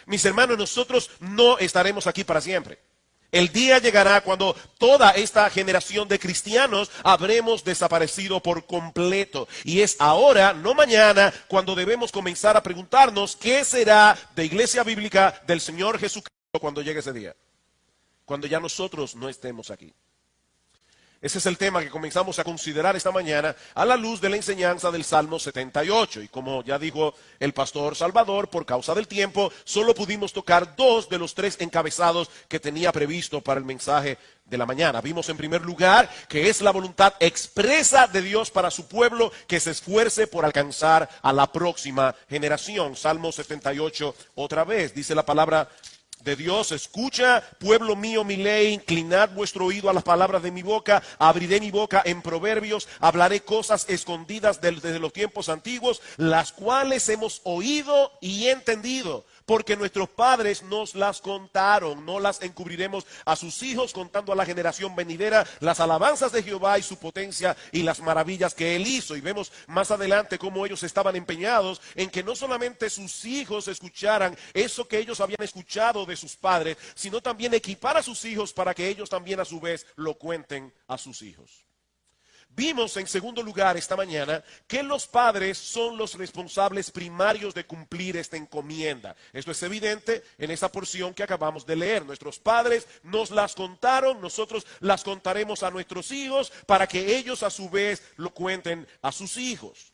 Mis hermanos, nosotros no estaremos aquí para siempre. El día llegará cuando toda esta generación de cristianos habremos desaparecido por completo. Y es ahora, no mañana, cuando debemos comenzar a preguntarnos qué será de Iglesia Bíblica del Señor Jesucristo cuando llegue ese día. Cuando ya nosotros no estemos aquí. Ese es el tema que comenzamos a considerar esta mañana a la luz de la enseñanza del Salmo 78. Y como ya dijo el pastor Salvador, por causa del tiempo, solo pudimos tocar 2 de los 3 encabezados que tenía previsto para el mensaje de la mañana. Vimos en primer lugar que es la voluntad expresa de Dios para su pueblo que se esfuerce por alcanzar a la próxima generación. Salmo 78 otra vez, dice la palabra de Dios: escucha, pueblo mío, mi ley, inclinad vuestro oído a las palabras de mi boca, abriré mi boca en proverbios, hablaré cosas escondidas desde los tiempos antiguos, las cuales hemos oído y entendido, porque nuestros padres nos las contaron. No las encubriremos a sus hijos, contando a la generación venidera las alabanzas de Jehová y su potencia y las maravillas que él hizo. Y vemos más adelante cómo ellos estaban empeñados en que no solamente sus hijos escucharan eso que ellos habían escuchado de sus padres, sino también equipar a sus hijos para que ellos también a su vez lo cuenten a sus hijos. Vimos en segundo lugar esta mañana que los padres son los responsables primarios de cumplir esta encomienda. Esto es evidente en esa porción que acabamos de leer. Nuestros padres nos las contaron, nosotros las contaremos a nuestros hijos para que ellos a su vez lo cuenten a sus hijos.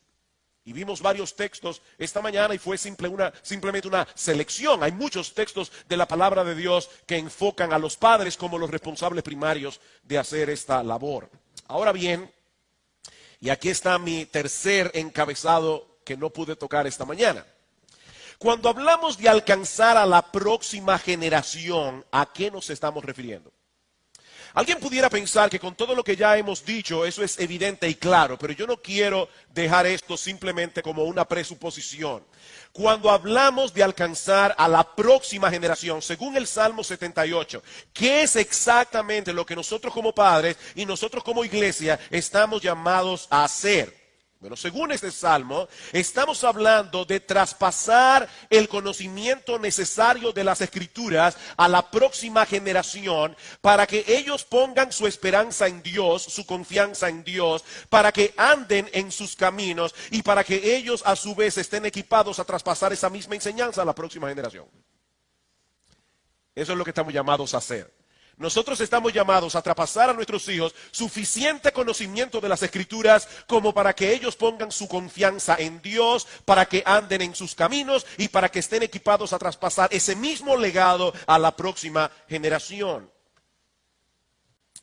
Y vimos varios textos esta mañana y fue simplemente una selección. Hay muchos textos de la palabra de Dios que enfocan a los padres como los responsables primarios de hacer esta labor. Ahora bien, y aquí está mi tercer encabezado que no pude tocar esta mañana. Cuando hablamos de alcanzar a la próxima generación, ¿a qué nos estamos refiriendo? Alguien pudiera pensar que con todo lo que ya hemos dicho, eso es evidente y claro, pero yo no quiero dejar esto simplemente como una presuposición. Cuando hablamos de alcanzar a la próxima generación, según el Salmo 78, ¿qué es exactamente lo que nosotros como padres y nosotros como iglesia estamos llamados a hacer? Bueno, según este salmo, estamos hablando de traspasar el conocimiento necesario de las Escrituras a la próxima generación para que ellos pongan su esperanza en Dios, su confianza en Dios, para que anden en sus caminos y para que ellos a su vez estén equipados a traspasar esa misma enseñanza a la próxima generación. Eso es lo que estamos llamados a hacer. Nosotros estamos llamados a traspasar a nuestros hijos suficiente conocimiento de las Escrituras como para que ellos pongan su confianza en Dios, para que anden en sus caminos y para que estén equipados a traspasar ese mismo legado a la próxima generación.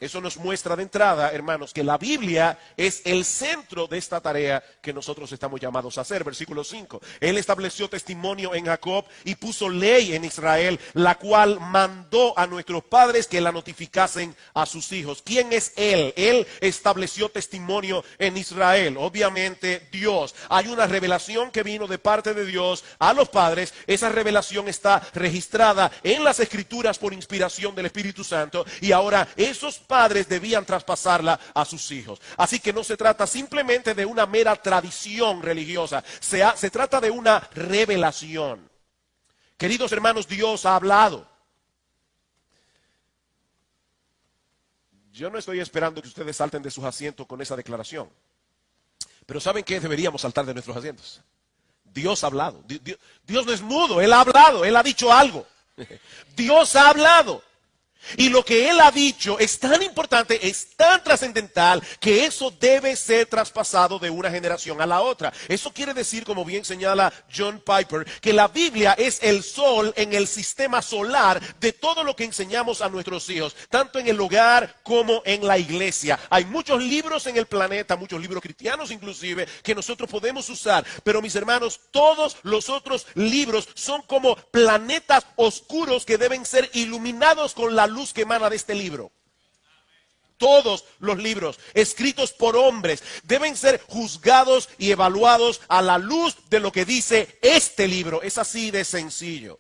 Eso nos muestra de entrada, hermanos, que la Biblia es el centro de esta tarea que nosotros estamos llamados a hacer. Versículo 5. Él estableció testimonio en Jacob y puso ley en Israel, la cual mandó a nuestros padres que la notificasen a sus hijos. ¿Quién es Él? Él estableció testimonio en Israel. Obviamente Dios. Hay una revelación que vino de parte de Dios a los padres. Esa revelación está registrada en las Escrituras por inspiración del Espíritu Santo. Y ahora esos padres debían traspasarla a sus hijos. Así que no se trata simplemente de una mera tradición religiosa, se trata de una revelación. Queridos hermanos, Dios ha hablado. Yo no estoy esperando que ustedes salten de sus asientos con esa declaración, pero ¿saben qué? Deberíamos saltar de nuestros asientos. Dios ha hablado. Dios no es mudo, Él ha hablado, Él ha dicho algo. Dios ha hablado. Y lo que Él ha dicho es tan importante, es tan trascendental, que eso debe ser traspasado de una generación a la otra. Eso quiere decir, como bien señala John Piper, que la Biblia es el sol en el sistema solar de todo lo que enseñamos a nuestros hijos, tanto en el hogar como en la iglesia. Hay muchos libros en el planeta, muchos libros cristianos inclusive, que nosotros podemos usar, pero mis hermanos, todos los otros libros son como planetas oscuros que deben ser iluminados con la luz que emana de este libro. Todos los libros escritos por hombres deben ser juzgados y evaluados a la luz de lo que dice este libro. Es así de sencillo.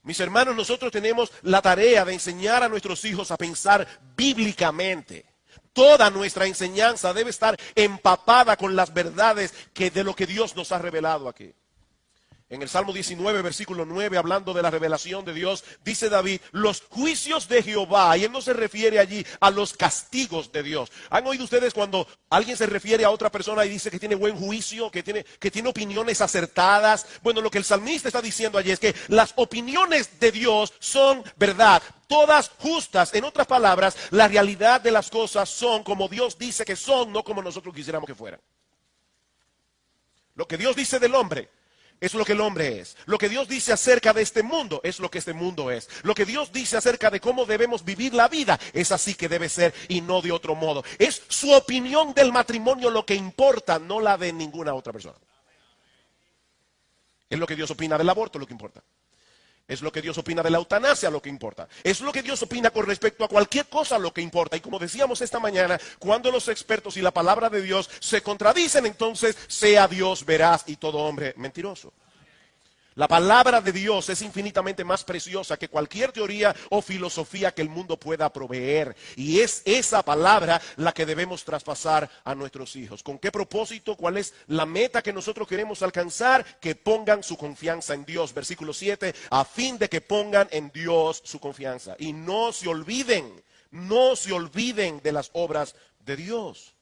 Mis hermanos, nosotros tenemos la tarea de enseñar a nuestros hijos a pensar bíblicamente. Toda nuestra enseñanza debe estar empapada con las verdades de lo que Dios nos ha revelado aquí. En el Salmo 19, versículo 9, hablando de la revelación de Dios, dice David, los juicios de Jehová, y él no se refiere allí a los castigos de Dios. ¿Han oído ustedes cuando alguien se refiere a otra persona y dice que tiene buen juicio, que tiene opiniones acertadas? Bueno, lo que el salmista está diciendo allí es que las opiniones de Dios son verdad, todas justas. En otras palabras, la realidad de las cosas son como Dios dice que son, no como nosotros quisiéramos que fueran. Lo que Dios dice del hombre es lo que el hombre es. Lo que Dios dice acerca de este mundo es lo que este mundo es. Lo que Dios dice acerca de cómo debemos vivir la vida es así que debe ser y no de otro modo. Es su opinión del matrimonio lo que importa, no la de ninguna otra persona. Es lo que Dios opina del aborto lo que importa. Es lo que Dios opina de la eutanasia lo que importa. Es lo que Dios opina con respecto a cualquier cosa lo que importa. Y como decíamos esta mañana, cuando los expertos y la palabra de Dios se contradicen, entonces sea Dios veraz y todo hombre mentiroso. La palabra de Dios es infinitamente más preciosa que cualquier teoría o filosofía que el mundo pueda proveer. Y es esa palabra la que debemos traspasar a nuestros hijos. ¿Con qué propósito? ¿Cuál es la meta que nosotros queremos alcanzar? Que pongan su confianza en Dios. Versículo 7, a fin de que pongan en Dios su confianza. Y no se olviden de las obras de Dios.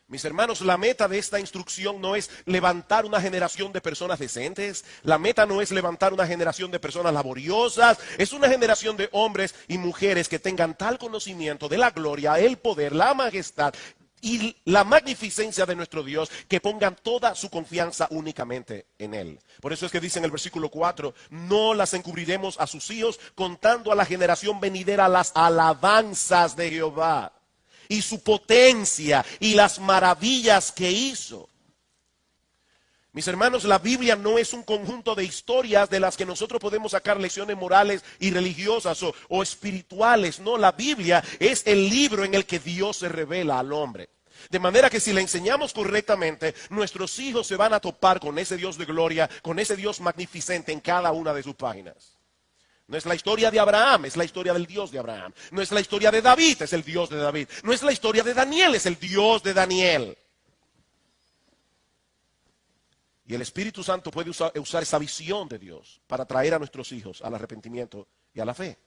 Mis hermanos, la meta de esta instrucción no es levantar una generación de personas decentes. La meta no es levantar una generación de personas laboriosas. Es una generación de hombres y mujeres que tengan tal conocimiento de la gloria, el poder, la majestad y la magnificencia de nuestro Dios, que pongan toda su confianza únicamente en Él. Por eso es que dice en el versículo 4, no las encubriremos a sus hijos, contando a la generación venidera las alabanzas de Jehová y su potencia y las maravillas que hizo. Mis hermanos, la Biblia no es un conjunto de historias de las que nosotros podemos sacar lecciones morales y religiosas o espirituales. No, la Biblia es el libro en el que Dios se revela al hombre. De manera que si la enseñamos correctamente, nuestros hijos se van a topar con ese Dios de gloria, con ese Dios magnificente en cada una de sus páginas. No es la historia de Abraham, es la historia del Dios de Abraham. No es la historia de David, es el Dios de David. No es la historia de Daniel, es el Dios de Daniel. Y el Espíritu Santo puede usar esa visión de Dios para traer a nuestros hijos al arrepentimiento y a la fe.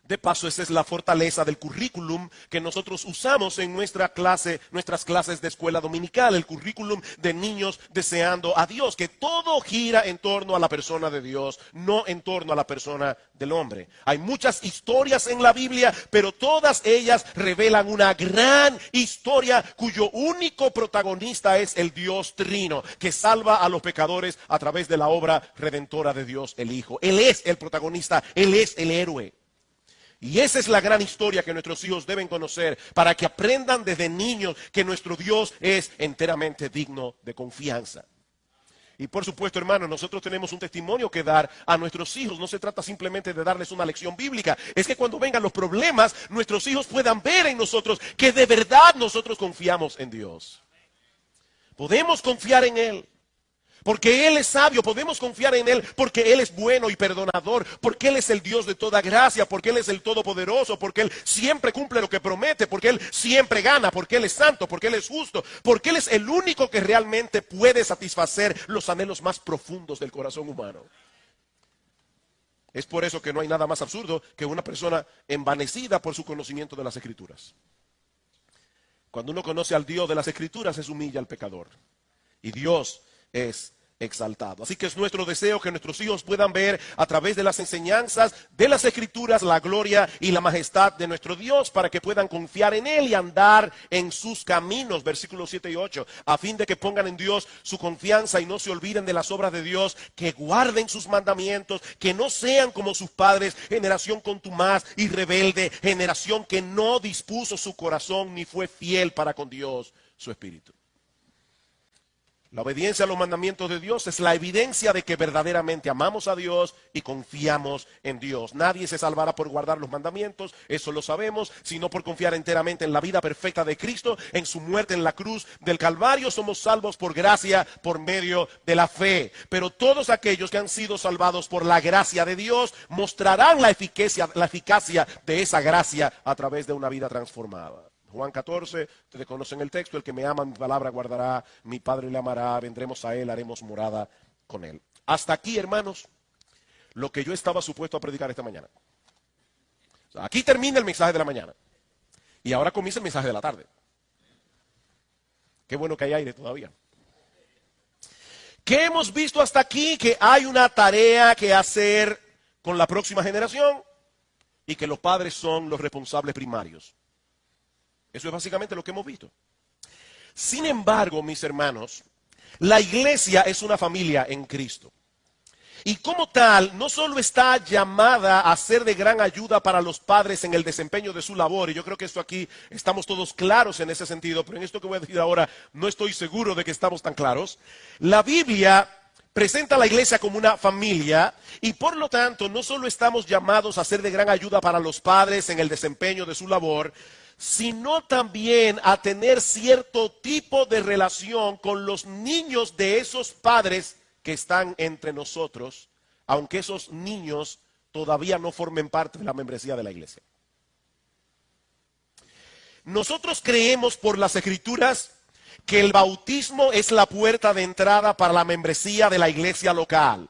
De paso, esa es la fortaleza del currículum que nosotros usamos en nuestras clases de escuela dominical, el currículum de niños deseando a Dios, que todo gira en torno a la persona de Dios, no en torno a la persona del hombre. Hay muchas historias en la Biblia, pero todas ellas revelan una gran historia cuyo único protagonista es el Dios Trino, que salva a los pecadores a través de la obra redentora de Dios el Hijo. Él es el protagonista, Él es el héroe. Y esa es la gran historia que nuestros hijos deben conocer para que aprendan desde niños que nuestro Dios es enteramente digno de confianza. Y por supuesto, hermanos, nosotros tenemos un testimonio que dar a nuestros hijos. No se trata simplemente de darles una lección bíblica. Es que cuando vengan los problemas, nuestros hijos puedan ver en nosotros que de verdad nosotros confiamos en Dios. Podemos confiar en Él. Porque Él es sabio, podemos confiar en Él porque Él es bueno y perdonador, porque Él es el Dios de toda gracia, porque Él es el Todopoderoso, porque Él siempre cumple lo que promete, porque Él siempre gana, porque Él es santo, porque Él es justo, porque Él es el único que realmente puede satisfacer los anhelos más profundos del corazón humano. Es por eso que no hay nada más absurdo que una persona envanecida por su conocimiento de las Escrituras. Cuando uno conoce al Dios de las Escrituras, se humilla al pecador. Y Dios es exaltado. Así que es nuestro deseo que nuestros hijos puedan ver a través de las enseñanzas de las Escrituras la gloria y la majestad de nuestro Dios, para que puedan confiar en Él y andar en sus caminos. Versículos 7 y 8. A fin de que pongan en Dios su confianza y no se olviden de las obras de Dios, que guarden sus mandamientos, que no sean como sus padres, generación contumaz y rebelde, generación que no dispuso su corazón ni fue fiel para con Dios, su espíritu. La obediencia a los mandamientos de Dios es la evidencia de que verdaderamente amamos a Dios y confiamos en Dios. Nadie se salvará por guardar los mandamientos, eso lo sabemos, sino por confiar enteramente en la vida perfecta de Cristo, en su muerte en la cruz del Calvario. Somos salvos por gracia, por medio de la fe. Pero todos aquellos que han sido salvados por la gracia de Dios mostrarán la eficacia de esa gracia a través de una vida transformada. Juan 14, ustedes conocen el texto, el que me ama mi palabra guardará, mi Padre le amará, vendremos a él, haremos morada con él. Hasta aquí, hermanos, lo que yo estaba supuesto a predicar esta mañana. O sea, aquí termina el mensaje de la mañana. Y ahora comienza el mensaje de la tarde. Qué bueno que hay aire todavía. ¿Qué hemos visto hasta aquí? Que hay una tarea que hacer con la próxima generación y que los padres son los responsables primarios. Eso es básicamente lo que hemos visto. Sin embargo, mis hermanos, la iglesia es una familia en Cristo. Y como tal, no solo está llamada a ser de gran ayuda para los padres en el desempeño de su labor, y yo creo que esto aquí estamos todos claros en ese sentido, pero en esto que voy a decir ahora no estoy seguro de que estamos tan claros. La Biblia presenta a la iglesia como una familia y por lo tanto no solo estamos llamados a ser de gran ayuda para los padres en el desempeño de su labor, sino también a tener cierto tipo de relación con los niños de esos padres que están entre nosotros, aunque esos niños todavía no formen parte de la membresía de la iglesia. Nosotros creemos por las Escrituras que el bautismo es la puerta de entrada para la membresía de la iglesia local.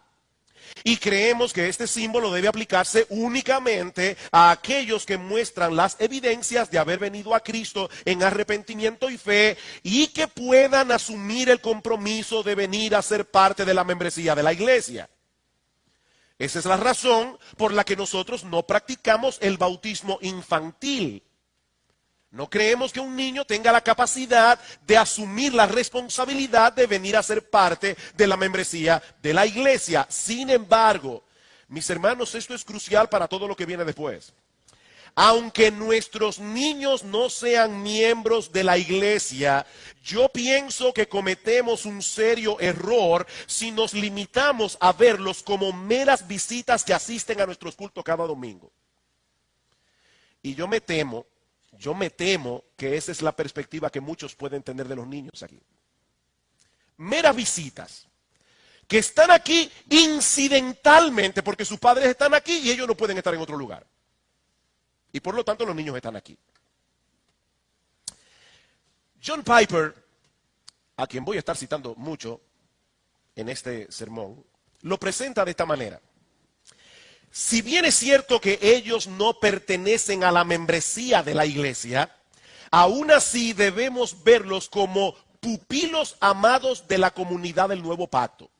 Y creemos que este símbolo debe aplicarse únicamente a aquellos que muestran las evidencias de haber venido a Cristo en arrepentimiento y fe y que puedan asumir el compromiso de venir a ser parte de la membresía de la iglesia. Esa es la razón por la que nosotros no practicamos el bautismo infantil. No creemos que un niño tenga la capacidad de asumir la responsabilidad de venir a ser parte de la membresía de la iglesia. Sin embargo, mis hermanos, esto es crucial para todo lo que viene después. Aunque nuestros niños no sean miembros de la iglesia, yo pienso que cometemos un serio error si nos limitamos a verlos como meras visitas que asisten a nuestros cultos cada domingo. Y yo me temo que esa es la perspectiva que muchos pueden tener de los niños aquí. Meras visitas, que están aquí incidentalmente porque sus padres están aquí y ellos no pueden estar en otro lugar. Y por lo tanto los niños están aquí. John Piper, a quien voy a estar citando mucho en este sermón, lo presenta de esta manera. Si bien es cierto que ellos no pertenecen a la membresía de la iglesia, aún así debemos verlos como pupilos amados de la comunidad del nuevo pacto.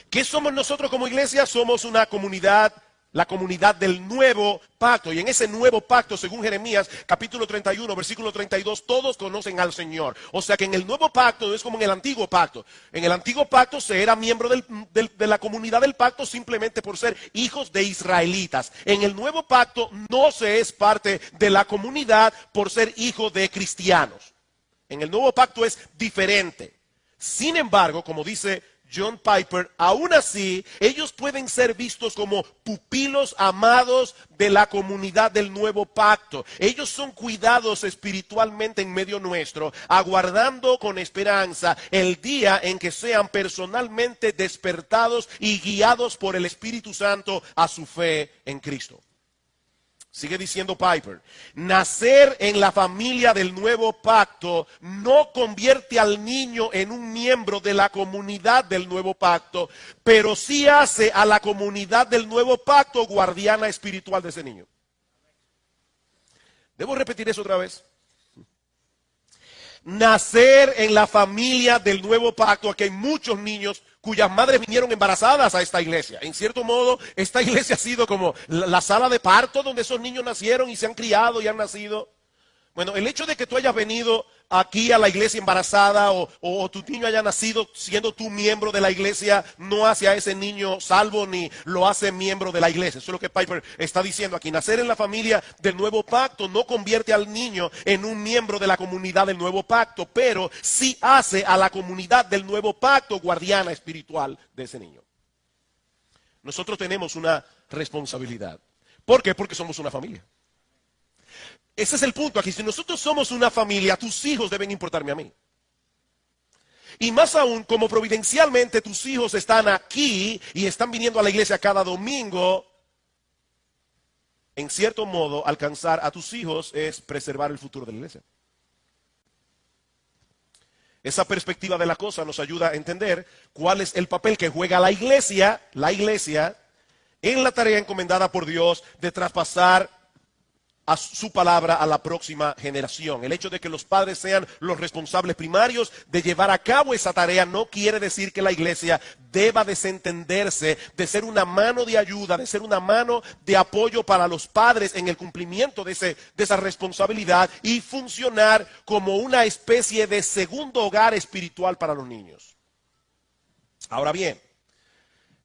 ¿Qué somos nosotros como iglesia? Somos una comunidad, la comunidad del nuevo pacto. Y en ese nuevo pacto, según Jeremías, capítulo 31, versículo 32, todos conocen al Señor. O sea que en el nuevo pacto no es como en el antiguo pacto. En el antiguo pacto se era miembro de la comunidad del pacto simplemente por ser hijos de israelitas. En el nuevo pacto no se es parte de la comunidad por ser hijo de cristianos. En el nuevo pacto es diferente. Sin embargo, como dice John Piper, aún así, ellos pueden ser vistos como pupilos amados de la comunidad del nuevo pacto. Ellos son cuidados espiritualmente en medio nuestro, aguardando con esperanza el día en que sean personalmente despertados y guiados por el Espíritu Santo a su fe en Cristo. Sigue diciendo Piper, nacer en la familia del nuevo pacto no convierte al niño en un miembro de la comunidad del nuevo pacto, pero sí hace a la comunidad del nuevo pacto guardiana espiritual de ese niño. ¿Debo repetir eso otra vez? Nacer en la familia del nuevo pacto, aquí hay muchos niños cuyas madres vinieron embarazadas a esta iglesia. En cierto modo, esta iglesia ha sido como la sala de parto donde esos niños nacieron y se han criado y han nacido. Bueno, el hecho de que tú hayas venido aquí a la iglesia embarazada o tu niño haya nacido siendo tú miembro de la iglesia no hace a ese niño salvo ni lo hace miembro de la iglesia. Eso es lo que Piper está diciendo aquí. Nacer en la familia del nuevo pacto no convierte al niño en un miembro de la comunidad del nuevo pacto, pero sí hace a la comunidad del nuevo pacto guardiana espiritual de ese niño. Nosotros tenemos una responsabilidad. ¿Por qué? Porque somos una familia. Ese es el punto aquí. Si nosotros somos una familia, tus hijos deben importarme a mí. Y más aún, como providencialmente tus hijos están aquí y están viniendo a la iglesia cada domingo, en cierto modo, alcanzar a tus hijos es preservar el futuro de la iglesia. Esa perspectiva de la cosa nos ayuda a entender cuál es el papel que juega la iglesia, en la tarea encomendada por Dios de traspasar a su palabra a la próxima generación. El hecho de que los padres sean los responsables primarios de llevar a cabo esa tarea no quiere decir que la iglesia deba desentenderse de ser una mano de ayuda, de ser una mano de apoyo para los padres en el cumplimiento de esa responsabilidad y funcionar como una especie de segundo hogar espiritual para los niños. Ahora bien,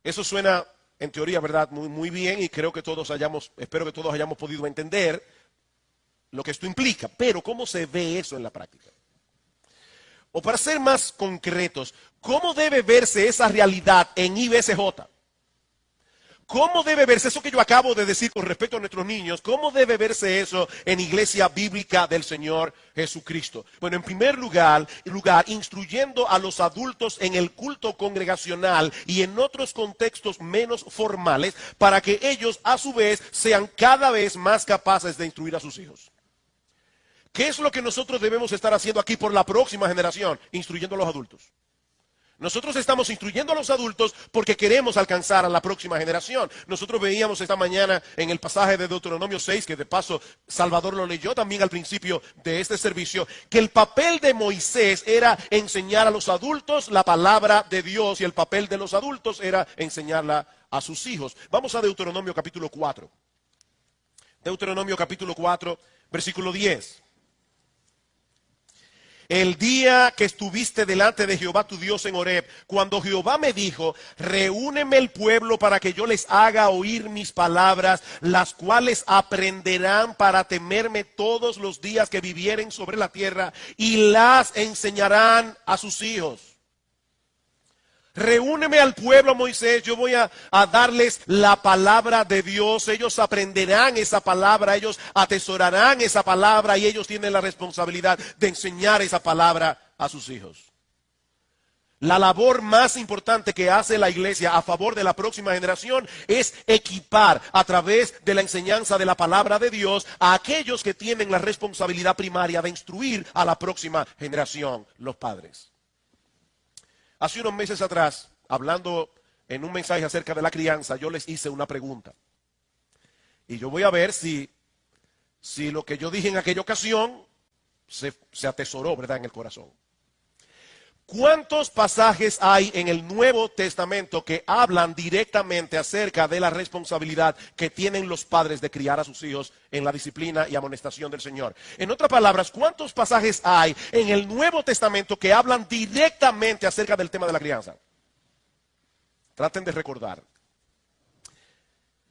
eso suena en teoría, ¿verdad? Muy bien, y espero que todos hayamos podido entender lo que esto implica. Pero, ¿cómo se ve eso en la práctica? O para ser más concretos, ¿cómo debe verse esa realidad en IBCJ? ¿Cómo debe verse eso que yo acabo de decir con respecto a nuestros niños? ¿Cómo debe verse eso en Iglesia Bíblica del Señor Jesucristo? Bueno, en primer lugar, instruyendo a los adultos en el culto congregacional y en otros contextos menos formales para que ellos a su vez sean cada vez más capaces de instruir a sus hijos. ¿Qué es lo que nosotros debemos estar haciendo aquí por la próxima generación? Instruyendo a los adultos. Nosotros estamos instruyendo a los adultos porque queremos alcanzar a la próxima generación. Nosotros veíamos esta mañana en el pasaje de Deuteronomio 6, que de paso Salvador lo leyó también al principio de este servicio, que el papel de Moisés era enseñar a los adultos la palabra de Dios y el papel de los adultos era enseñarla a sus hijos. Vamos a Deuteronomio capítulo 4. Deuteronomio capítulo 4, versículo 10. El día que estuviste delante de Jehová tu Dios en Horeb, cuando Jehová me dijo, reúneme el pueblo para que yo les haga oír mis palabras, las cuales aprenderán para temerme todos los días que vivieren sobre la tierra y las enseñarán a sus hijos. Reúneme al pueblo, Moisés, yo voy a darles la palabra de Dios, ellos aprenderán esa palabra, ellos atesorarán esa palabra y ellos tienen la responsabilidad de enseñar esa palabra a sus hijos. La labor más importante que hace la iglesia a favor de la próxima generación es equipar a través de la enseñanza de la palabra de Dios a aquellos que tienen la responsabilidad primaria de instruir a la próxima generación, los padres. Hace unos meses atrás, hablando en un mensaje acerca de la crianza, yo les hice una pregunta. Y yo voy a ver si lo que yo dije en aquella ocasión se atesoró, ¿verdad?, en el corazón. ¿Cuántos pasajes hay en el Nuevo Testamento que hablan directamente acerca de la responsabilidad que tienen los padres de criar a sus hijos en la disciplina y amonestación del Señor? En otras palabras, ¿cuántos pasajes hay en el Nuevo Testamento que hablan directamente acerca del tema de la crianza? Traten de recordar.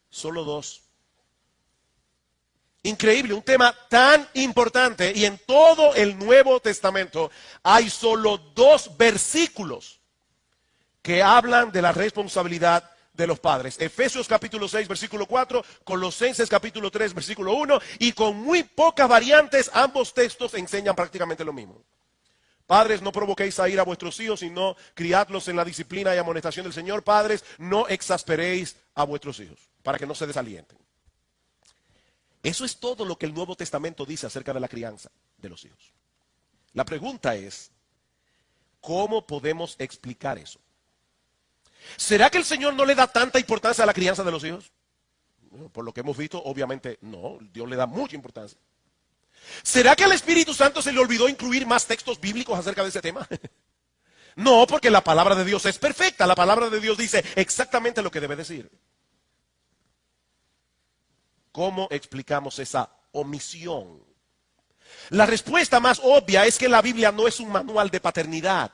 Solo 2. Increíble, un tema tan importante y en todo el Nuevo Testamento hay solo 2 versículos que hablan de la responsabilidad de los padres. Efesios capítulo 6 versículo 4, Colosenses capítulo 3 versículo 1 y con muy pocas variantes ambos textos enseñan prácticamente lo mismo. Padres, no provoquéis a ira a vuestros hijos, sino criadlos en la disciplina y amonestación del Señor. Padres, no exasperéis a vuestros hijos para que no se desalienten. Eso es todo lo que el Nuevo Testamento dice acerca de la crianza de los hijos. La pregunta es, ¿cómo podemos explicar eso? ¿Será que el Señor no le da tanta importancia a la crianza de los hijos? Bueno, por lo que hemos visto, obviamente no, Dios le da mucha importancia. ¿Será que al Espíritu Santo se le olvidó incluir más textos bíblicos acerca de ese tema? No, porque la palabra de Dios es perfecta, la palabra de Dios dice exactamente lo que debe decir. ¿Cómo explicamos esa omisión? La respuesta más obvia es que la Biblia no es un manual de paternidad.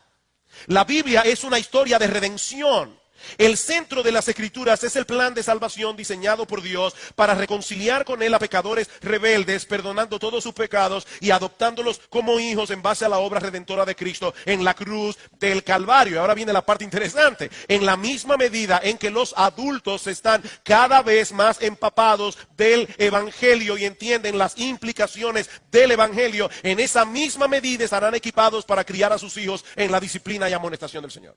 La Biblia es una historia de redención. El centro de las Escrituras es el plan de salvación diseñado por Dios para reconciliar con Él a pecadores rebeldes, perdonando todos sus pecados y adoptándolos como hijos en base a la obra redentora de Cristo en la cruz del Calvario. Ahora viene la parte interesante. En la misma medida en que los adultos están cada vez más empapados del Evangelio y entienden las implicaciones del Evangelio, en esa misma medida estarán equipados para criar a sus hijos en la disciplina y amonestación del Señor.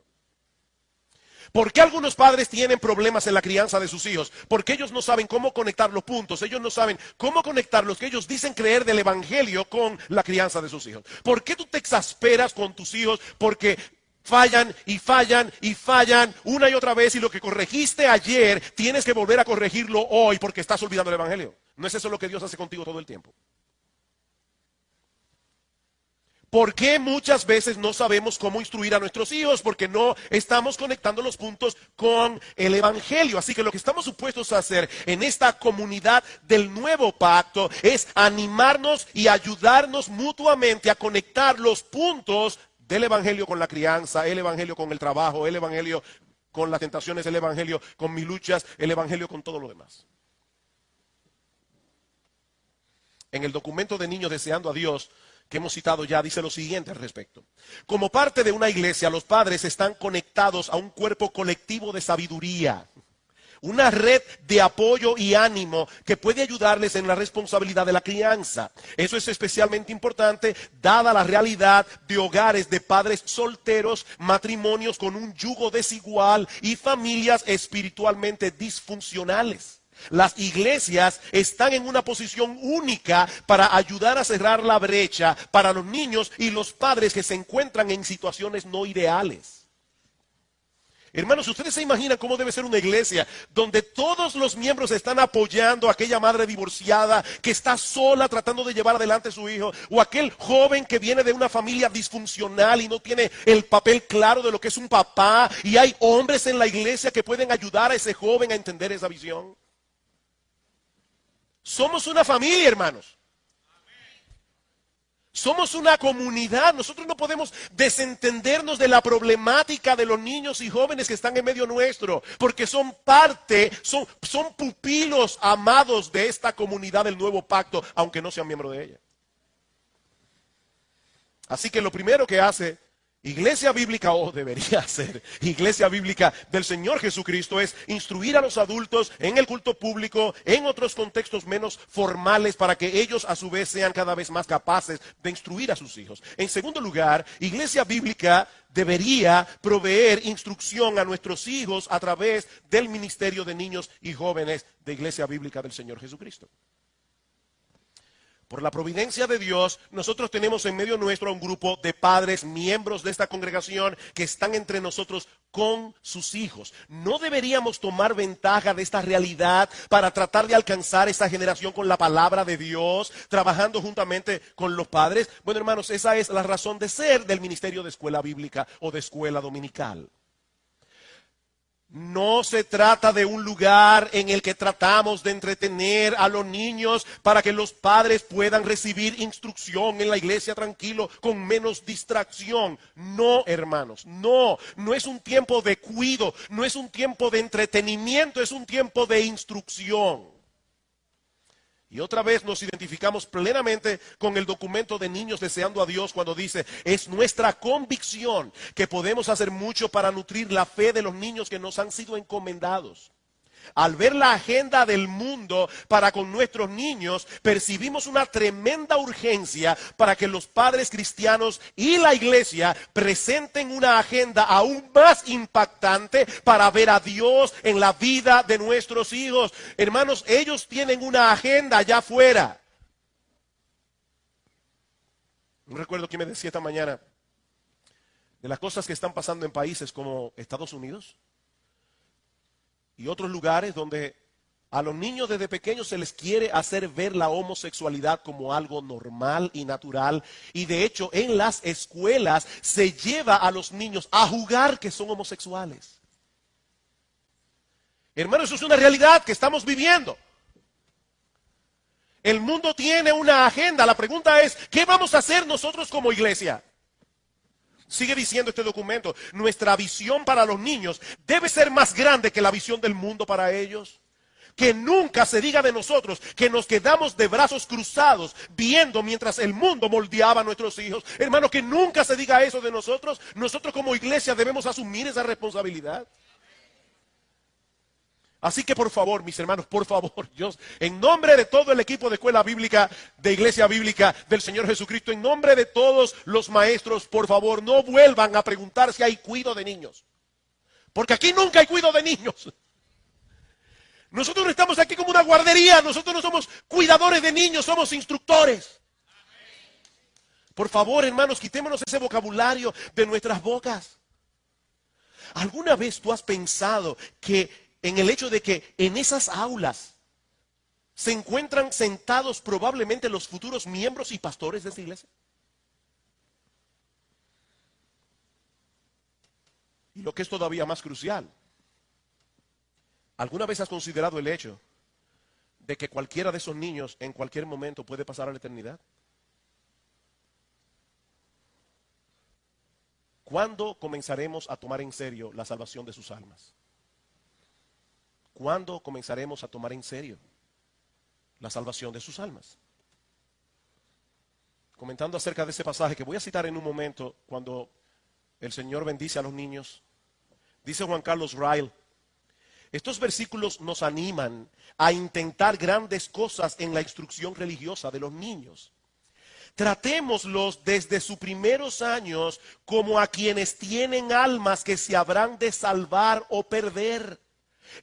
¿Por qué algunos padres tienen problemas en la crianza de sus hijos? Porque ellos no saben cómo conectar los puntos, ellos no saben cómo conectar los que ellos dicen creer del evangelio con la crianza de sus hijos. ¿Por qué tú te exasperas con tus hijos? Porque fallan y fallan y fallan una y otra vez, y lo que corregiste ayer tienes que volver a corregirlo hoy porque estás olvidando el evangelio. ¿No es eso lo que Dios hace contigo todo el tiempo? ¿Por qué muchas veces no sabemos cómo instruir a nuestros hijos? Porque no estamos conectando los puntos con el evangelio. Así que lo que estamos supuestos a hacer en esta comunidad del nuevo pacto es animarnos y ayudarnos mutuamente a conectar los puntos del evangelio con la crianza, el evangelio con el trabajo, el evangelio con las tentaciones, el evangelio con mis luchas, el evangelio con todo lo demás. En el documento de Niños Deseando a Dios, que hemos citado ya, dice lo siguiente al respecto. Como parte de una iglesia, los padres están conectados a un cuerpo colectivo de sabiduría, una red de apoyo y ánimo que puede ayudarles en la responsabilidad de la crianza. Eso es especialmente importante dada la realidad de hogares de padres solteros, matrimonios con un yugo desigual y familias espiritualmente disfuncionales. Las iglesias están en una posición única para ayudar a cerrar la brecha para los niños y los padres que se encuentran en situaciones no ideales. Hermanos, ustedes se imaginan cómo debe ser una iglesia donde todos los miembros están apoyando a aquella madre divorciada que está sola tratando de llevar adelante a su hijo, o aquel joven que viene de una familia disfuncional y no tiene el papel claro de lo que es un papá, y hay hombres en la iglesia que pueden ayudar a ese joven a entender esa visión. Somos una familia, hermanos. Somos una comunidad. Nosotros no podemos desentendernos de la problemática de los niños y jóvenes que están en medio nuestro, porque son parte, son pupilos amados de esta comunidad del nuevo pacto, aunque no sean miembros de ella. Así que lo primero que hace Iglesia Bíblica, o debería ser Iglesia Bíblica del Señor Jesucristo, es instruir a los adultos en el culto público, en otros contextos menos formales, para que ellos a su vez sean cada vez más capaces de instruir a sus hijos. En segundo lugar, Iglesia Bíblica debería proveer instrucción a nuestros hijos a través del ministerio de niños y jóvenes de Iglesia Bíblica del Señor Jesucristo. Por la providencia de Dios, nosotros tenemos en medio nuestro a un grupo de padres, miembros de esta congregación, que están entre nosotros con sus hijos. ¿No deberíamos tomar ventaja de esta realidad para tratar de alcanzar esta generación con la palabra de Dios, trabajando juntamente con los padres? Bueno, hermanos, esa es la razón de ser del ministerio de escuela bíblica o de escuela dominical. No se trata de un lugar en el que tratamos de entretener a los niños para que los padres puedan recibir instrucción en la iglesia tranquilo, con menos distracción. No, hermanos, no es un tiempo de cuidado, no es un tiempo de entretenimiento, es un tiempo de instrucción. Y otra vez nos identificamos plenamente con el documento de Niños Deseando a Dios cuando dice: es nuestra convicción que podemos hacer mucho para nutrir la fe de los niños que nos han sido encomendados. Al ver la agenda del mundo para con nuestros niños, percibimos una tremenda urgencia para que los padres cristianos y la iglesia presenten una agenda aún más impactante para ver a Dios en la vida de nuestros hijos. Hermanos, ellos tienen una agenda allá afuera. No recuerdo quién me decía esta mañana de las cosas que están pasando en países como Estados Unidos y otros lugares donde a los niños desde pequeños se les quiere hacer ver la homosexualidad como algo normal y natural. Y de hecho en las escuelas se lleva a los niños a jugar que son homosexuales. Hermanos, eso es una realidad que estamos viviendo. El mundo tiene una agenda. La pregunta es, ¿qué vamos a hacer nosotros como iglesia? Sigue diciendo este documento: nuestra visión para los niños debe ser más grande que la visión del mundo para ellos. Que nunca se diga de nosotros que nos quedamos de brazos cruzados viendo mientras el mundo moldeaba a nuestros hijos. Hermano, que nunca se diga eso de nosotros. Nosotros como iglesia debemos asumir esa responsabilidad. Así que por favor, mis hermanos, por favor, Dios, en nombre de todo el equipo de escuela bíblica, de Iglesia Bíblica del Señor Jesucristo, en nombre de todos los maestros, por favor, no vuelvan a preguntar si hay cuidado de niños. Porque aquí nunca hay cuidado de niños. Nosotros no estamos aquí como una guardería, nosotros no somos cuidadores de niños, somos instructores. Por favor, hermanos, quitémonos ese vocabulario de nuestras bocas. ¿Alguna vez tú has pensado que en el hecho de que en esas aulas se encuentran sentados probablemente los futuros miembros y pastores de esta iglesia? Y lo que es todavía más crucial, ¿alguna vez has considerado el hecho de que cualquiera de esos niños en cualquier momento puede pasar a la eternidad? ¿Cuándo comenzaremos a tomar en serio la salvación de sus almas? ¿Cuándo comenzaremos a tomar en serio la salvación de sus almas? Comentando acerca de ese pasaje que voy a citar en un momento, cuando el Señor bendice a los niños, dice Juan Carlos Ryle: estos versículos nos animan a intentar grandes cosas en la instrucción religiosa de los niños. Tratémoslos desde sus primeros años como a quienes tienen almas que se habrán de salvar o perder.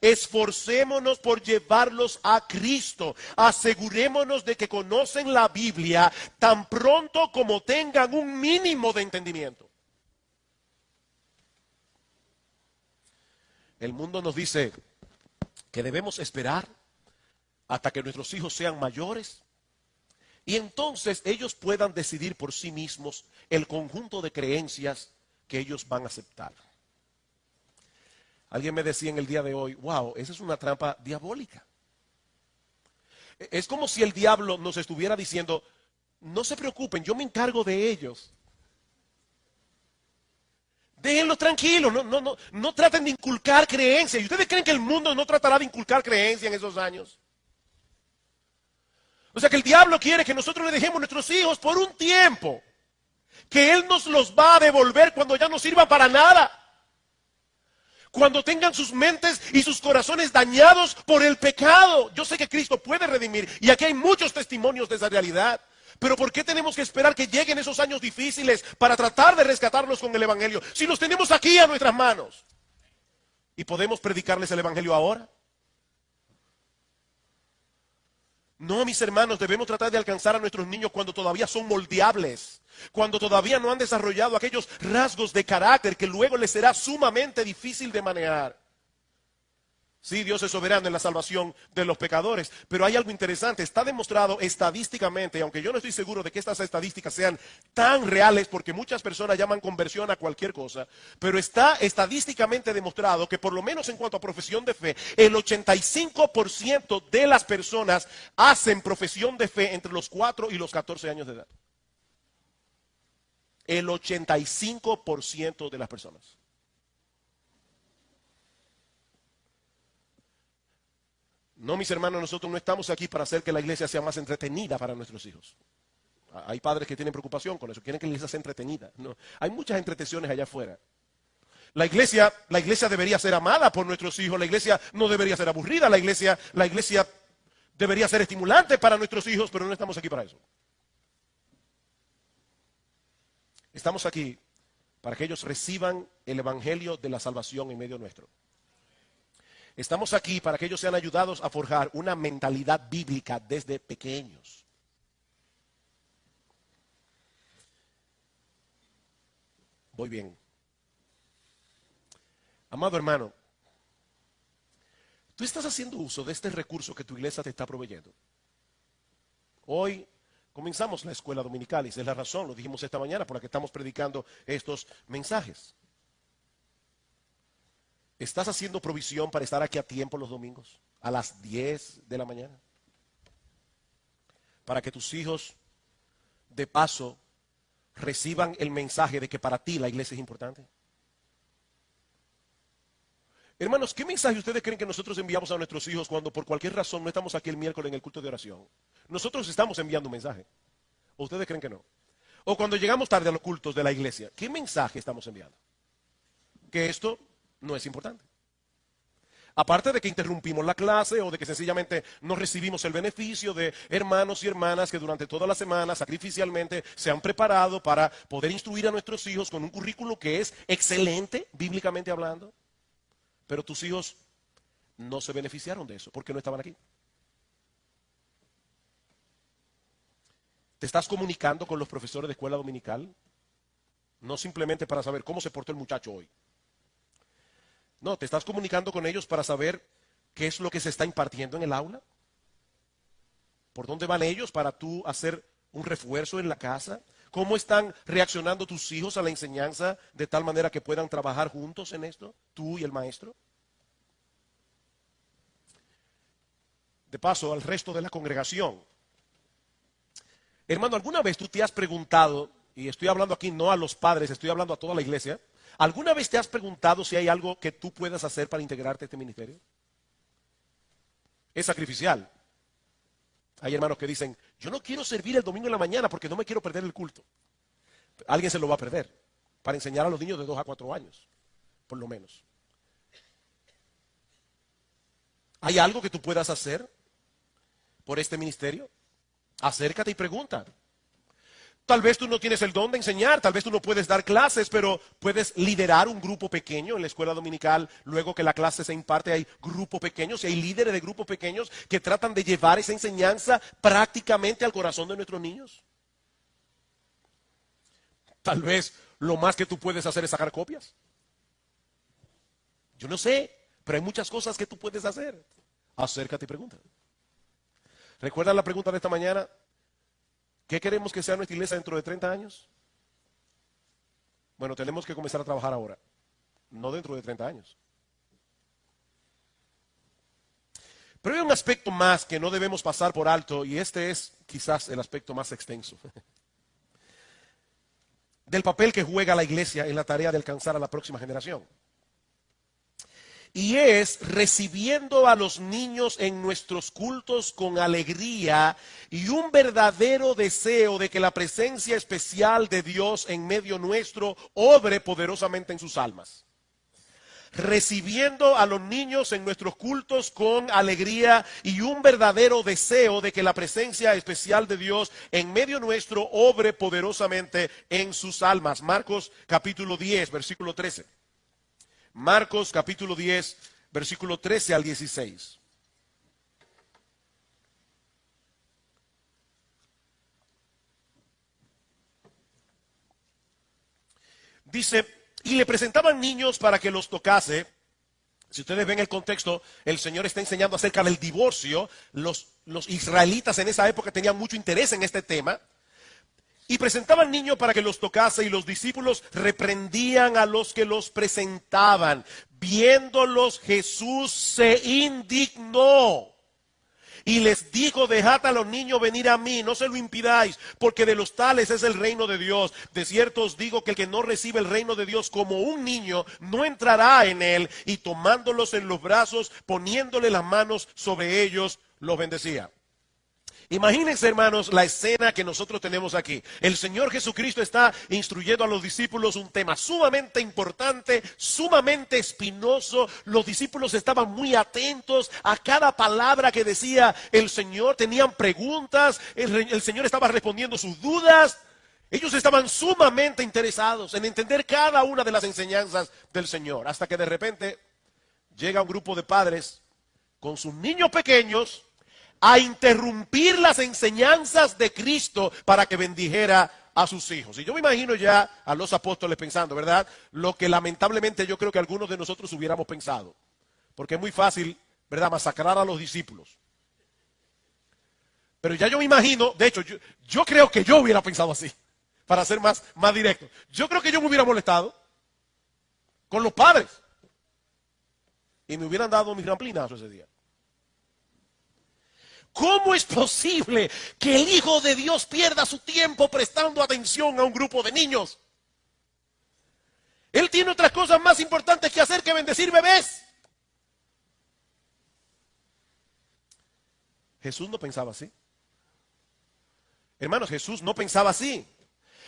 Esforcémonos por llevarlos a Cristo. Asegurémonos de que conocen la Biblia tan pronto como tengan un mínimo de entendimiento. El mundo nos dice que debemos esperar hasta que nuestros hijos sean mayores y entonces ellos puedan decidir por sí mismos el conjunto de creencias que ellos van a aceptar. Alguien me decía en el día de hoy: wow, esa es una trampa diabólica. Es como si el diablo nos estuviera diciendo: no se preocupen, yo me encargo de ellos. Déjenlos tranquilos, no traten de inculcar creencias. ¿Y ustedes creen que el mundo no tratará de inculcar creencias en esos años? O sea que el diablo quiere que nosotros le dejemos nuestros hijos por un tiempo, que Él nos los va a devolver cuando ya no sirvan para nada. Cuando tengan sus mentes y sus corazones dañados por el pecado. Yo sé que Cristo puede redimir y aquí hay muchos testimonios de esa realidad. Pero ¿por qué tenemos que esperar que lleguen esos años difíciles para tratar de rescatarlos con el Evangelio? Si los tenemos aquí a nuestras manos. ¿Y podemos predicarles el Evangelio ahora? No, mis hermanos, debemos tratar de alcanzar a nuestros niños cuando todavía son moldeables, cuando todavía no han desarrollado aquellos rasgos de carácter que luego les será sumamente difícil de manejar. Sí, Dios es soberano en la salvación de los pecadores, pero hay algo interesante, está demostrado estadísticamente, aunque yo no estoy seguro de que estas estadísticas sean tan reales, porque muchas personas llaman conversión a cualquier cosa, pero está estadísticamente demostrado que por lo menos en cuanto a profesión de fe, el 85% de las personas hacen profesión de fe entre los 4 y los 14 años de edad. El 85% de las personas. No, mis hermanos, nosotros no estamos aquí para hacer que la iglesia sea más entretenida para nuestros hijos. Hay padres que tienen preocupación con eso, quieren que la iglesia sea entretenida. No, hay muchas entretenciones allá afuera. La iglesia debería ser amada por nuestros hijos, la iglesia no debería ser aburrida, la iglesia debería ser estimulante para nuestros hijos, pero no estamos aquí para eso. Estamos aquí para que ellos reciban el evangelio de la salvación en medio nuestro. Estamos aquí para que ellos sean ayudados a forjar una mentalidad bíblica desde pequeños. Voy bien. Amado hermano, tú estás haciendo uso de este recurso que tu iglesia te está proveyendo. Hoy comenzamos la escuela dominical y esa es la razón, lo dijimos esta mañana, por la que estamos predicando estos mensajes. ¿Estás haciendo provisión para estar aquí a tiempo los domingos? A las 10 de la mañana. Para que tus hijos, de paso, reciban el mensaje de que para ti la iglesia es importante. Hermanos, ¿qué mensaje ustedes creen que nosotros enviamos a nuestros hijos cuando por cualquier razón no estamos aquí el miércoles en el culto de oración? Nosotros estamos enviando un mensaje. ¿O ustedes creen que no? O cuando llegamos tarde a los cultos de la iglesia, ¿qué mensaje estamos enviando? Que esto no es importante. Aparte de que interrumpimos la clase o de que sencillamente no recibimos el beneficio de hermanos y hermanas que durante toda la semana sacrificialmente se han preparado para poder instruir a nuestros hijos con un currículo que es excelente, bíblicamente hablando. Pero tus hijos no se beneficiaron de eso porque no estaban aquí. ¿Te estás comunicando con los profesores de escuela dominical? No simplemente para saber cómo se portó el muchacho hoy. No, te estás comunicando con ellos para saber qué es lo que se está impartiendo en el aula. ¿Por dónde van ellos para tú hacer un refuerzo en la casa? ¿Cómo están reaccionando tus hijos a la enseñanza de tal manera que puedan trabajar juntos en esto, tú y el maestro? De paso, al resto de la congregación. Hermano, ¿alguna vez tú te has preguntado, y estoy hablando aquí no a los padres, estoy hablando a toda la iglesia, ¿alguna vez te has preguntado si hay algo que tú puedas hacer para integrarte a este ministerio? Es sacrificial. Hay hermanos que dicen, yo no quiero servir el domingo en la mañana porque no me quiero perder el culto. Alguien se lo va a perder para enseñar a los niños de 2 a 4 años, por lo menos. ¿Hay algo que tú puedas hacer por este ministerio? Acércate y pregunta. Tal vez tú no tienes el don de enseñar, tal vez tú no puedes dar clases, pero puedes liderar un grupo pequeño en la escuela dominical. Luego que la clase se imparte hay grupos pequeños y hay líderes de grupos pequeños que tratan de llevar esa enseñanza prácticamente al corazón de nuestros niños. Tal vez lo más que tú puedes hacer es sacar copias. Yo no sé, pero hay muchas cosas que tú puedes hacer. Acércate y pregunta. ¿Recuerdan la pregunta de esta mañana? ¿Qué queremos que sea nuestra iglesia dentro de 30 años? Bueno, tenemos que comenzar a trabajar ahora, no dentro de 30 años. Pero hay un aspecto más que no debemos pasar por alto, y este es quizás el aspecto más extenso del papel que juega la iglesia en la tarea de alcanzar a la próxima generación. Y es recibiendo a los niños en nuestros cultos con alegría y un verdadero deseo de que la presencia especial de Dios en medio nuestro obre poderosamente en sus almas. Recibiendo a los niños en nuestros cultos con alegría y un verdadero deseo de que la presencia especial de Dios en medio nuestro obre poderosamente en sus almas. Marcos capítulo 10, versículo 13. Marcos capítulo 10, versículo 13 al 16. Dice, y le presentaban niños para que los tocase. Si ustedes ven el contexto, el Señor está enseñando acerca del divorcio. Los israelitas en esa época tenían mucho interés en este tema. Y presentaban niños para que los tocase, y los discípulos reprendían a los que los presentaban. Viéndolos, Jesús se indignó y les dijo, dejad a los niños venir a mí, no se lo impidáis, porque de los tales es el reino de Dios. De cierto os digo que el que no recibe el reino de Dios como un niño, no entrará en él. Y tomándolos en los brazos, poniéndole las manos sobre ellos, los bendecía. Imagínense, hermanos, la escena que nosotros tenemos aquí. El Señor Jesucristo está instruyendo a los discípulos un tema sumamente importante, sumamente espinoso. Los discípulos estaban muy atentos a cada palabra que decía el Señor. Tenían preguntas, el Señor estaba respondiendo sus dudas. Ellos estaban sumamente interesados en entender cada una de las enseñanzas del Señor. Hasta que de repente llega un grupo de padres con sus niños pequeños a interrumpir las enseñanzas de Cristo para que bendijera a sus hijos. Y yo me imagino ya a los apóstoles pensando, ¿verdad? Lo que lamentablemente yo creo que algunos de nosotros hubiéramos pensado. Porque es muy fácil, ¿verdad?, masacrar a los discípulos. Pero ya yo me imagino, de hecho, yo creo que yo hubiera pensado así, para ser más directo. Yo creo que yo me hubiera molestado con los padres. Y me hubieran dado mis ramplinazos ese día. ¿Cómo es posible que el Hijo de Dios pierda su tiempo prestando atención a un grupo de niños? Él tiene otras cosas más importantes que hacer que bendecir bebés. Jesús no pensaba así. Hermanos, Jesús no pensaba así.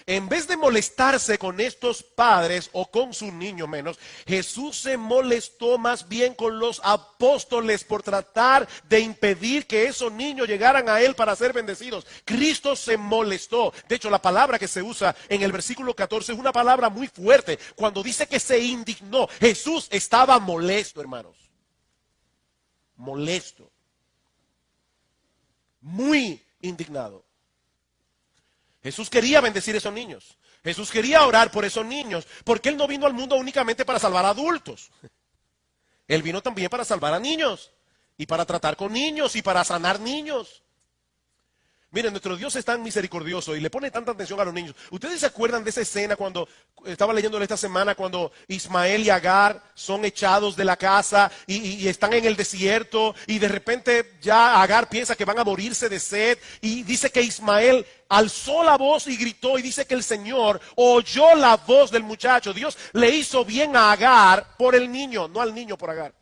En vez de molestarse con estos padres o con sus niños menos, Jesús se molestó más bien con los apóstoles por tratar de impedir que esos niños llegaran a Él para ser bendecidos. Cristo se molestó. De hecho, la palabra que se usa en el versículo 14 es una palabra muy fuerte. Cuando dice que se indignó, Jesús estaba molesto, hermanos. Molesto. Muy indignado. Jesús quería bendecir a esos niños. Jesús quería orar por esos niños, porque Él no vino al mundo únicamente para salvar a adultos. Él vino también para salvar a niños, y para tratar con niños, y para sanar niños. Miren, nuestro Dios es tan misericordioso y le pone tanta atención a los niños. ¿Ustedes se acuerdan de esa escena cuando, estaba leyéndole esta semana, cuando Ismael y Agar son echados de la casa y están en el desierto y de repente ya Agar piensa que van a morirse de sed y dice que Ismael alzó la voz y gritó y dice que el Señor oyó la voz del muchacho. Dios le hizo bien a Agar por el niño, no al niño por Agar.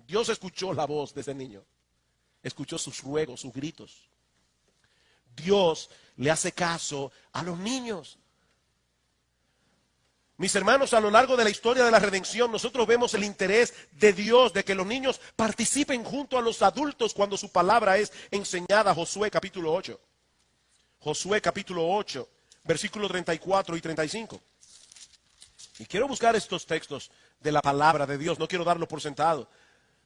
Dios escuchó la voz de ese niño. Escuchó sus ruegos, sus gritos. Dios le hace caso a los niños. Mis hermanos, a lo largo de la historia de la redención, nosotros vemos el interés de Dios de que los niños participen junto a los adultos cuando su palabra es enseñada. Josué capítulo 8. Josué capítulo 8, versículos 34 y 35. Y quiero buscar estos textos de la palabra de Dios, no quiero darlos por sentado.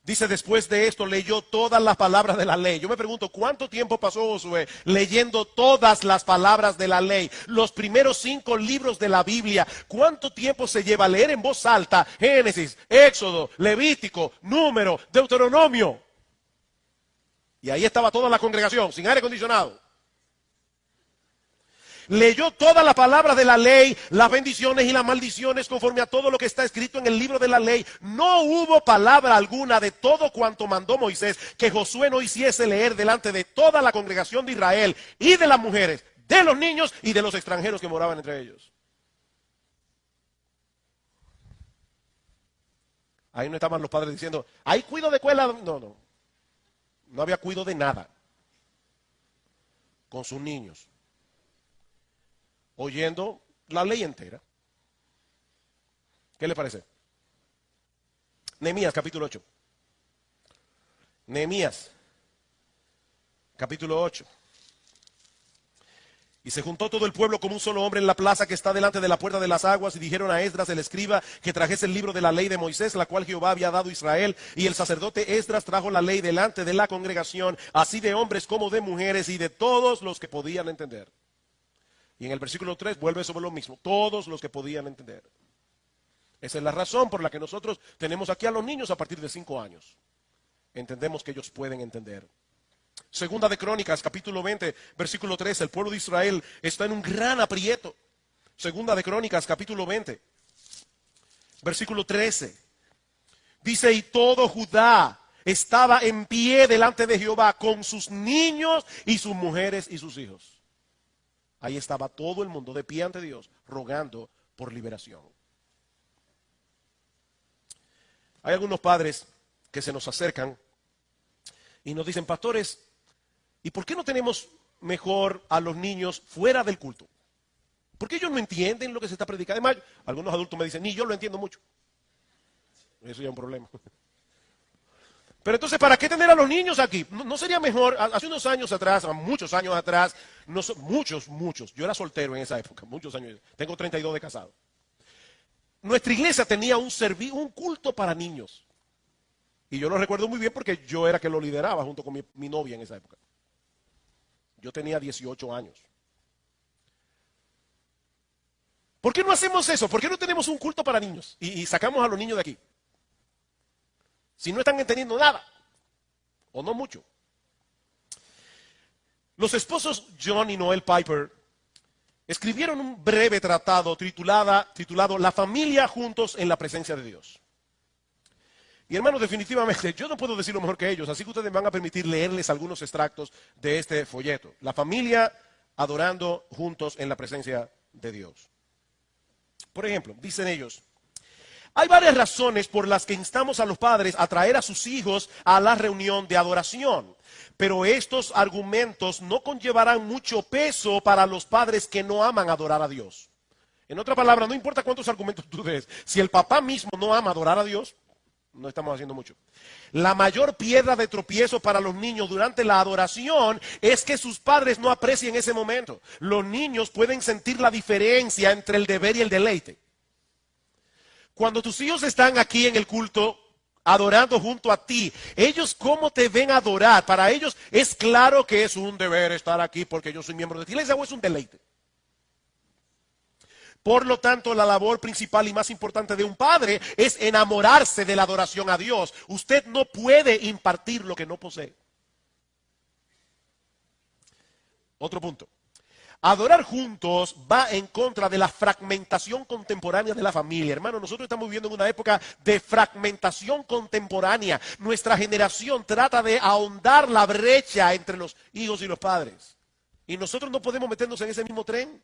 Dice, después de esto leyó todas las palabras de la ley. Yo me pregunto, ¿cuánto tiempo pasó Josué leyendo todas las palabras de la ley? Los primeros 5 libros de la Biblia. ¿Cuánto tiempo se lleva a leer en voz alta Génesis, Éxodo, Levítico, Número, Deuteronomio? Y ahí estaba toda la congregación, sin aire acondicionado. Leyó todas las palabras de la ley, las bendiciones y las maldiciones conforme a todo lo que está escrito en el libro de la ley. No hubo palabra alguna de todo cuanto mandó Moisés que Josué no hiciese leer delante de toda la congregación de Israel y de las mujeres, de los niños y de los extranjeros que moraban entre ellos. Ahí no estaban los padres diciendo, hay cuido de escuela. No. No había cuido de nada con sus niños. Oyendo la ley entera. ¿Qué le parece? Nehemías capítulo 8. Nehemías capítulo 8. Y se juntó todo el pueblo como un solo hombre en la plaza que está delante de la puerta de las aguas, y dijeron a Esdras el escriba que trajese el libro de la ley de Moisés, la cual Jehová había dado a Israel. Y el sacerdote Esdras trajo la ley delante de la congregación, así de hombres como de mujeres y de todos los que podían entender. Y en el versículo 3 vuelve sobre lo mismo, todos los que podían entender. Esa es la razón por la que nosotros tenemos aquí a los niños a partir de 5 años. Entendemos que ellos pueden entender. Segunda de Crónicas, capítulo 20, versículo 13, el pueblo de Israel está en un gran aprieto. Segunda de Crónicas, capítulo 20, versículo 13. Dice, y todo Judá estaba en pie delante de Jehová con sus niños y sus mujeres y sus hijos. Ahí estaba todo el mundo de pie ante Dios, rogando por liberación. Hay algunos padres que se nos acercan y nos dicen, pastores, ¿y por qué no tenemos mejor a los niños fuera del culto? Porque ellos no entienden lo que se está predicando. Además, algunos adultos me dicen, ni yo lo entiendo mucho. Eso ya es un problema. Pero entonces, ¿para qué tener a los niños aquí? ¿No sería mejor? Hace unos años atrás, muchos años atrás, muchos, yo era soltero en esa época, muchos años, tengo 32 de casado. Nuestra iglesia tenía un culto para niños. Y yo lo recuerdo muy bien porque yo era que lo lideraba junto con mi novia en esa época. Yo tenía 18 años. ¿Por qué no hacemos eso? ¿Por qué no tenemos un culto para niños? Y sacamos a los niños de aquí. Si no están entendiendo nada, o no mucho. Los esposos John y Noel Piper escribieron un breve tratado titulado La familia juntos en la presencia de Dios. Y hermanos, definitivamente, yo no puedo decirlo mejor que ellos, así que ustedes me van a permitir leerles algunos extractos de este folleto. La familia adorando juntos en la presencia de Dios. Por ejemplo, dicen ellos, Hay varias razones por las que instamos a los padres a traer a sus hijos a la reunión de adoración. Pero estos argumentos no conllevarán mucho peso para los padres que no aman adorar a Dios. En otra palabra, no importa cuántos argumentos tú des, si el papá mismo no ama adorar a Dios, no estamos haciendo mucho. La mayor piedra de tropiezo para los niños durante la adoración es que sus padres no aprecien ese momento. Los niños pueden sentir la diferencia entre el deber y el deleite. Cuando tus hijos están aquí en el culto, adorando junto a ti, ellos cómo te ven adorar. Para ellos es claro que es un deber estar aquí porque yo soy miembro de la iglesia, o es un deleite. Por lo tanto, la labor principal y más importante de un padre es enamorarse de la adoración a Dios. Usted no puede impartir lo que no posee. Otro punto. Adorar juntos va en contra de la fragmentación contemporánea de la familia. Hermano, nosotros estamos viviendo en una época de fragmentación contemporánea. Nuestra generación trata de ahondar la brecha entre los hijos y los padres. Y nosotros no podemos meternos en ese mismo tren.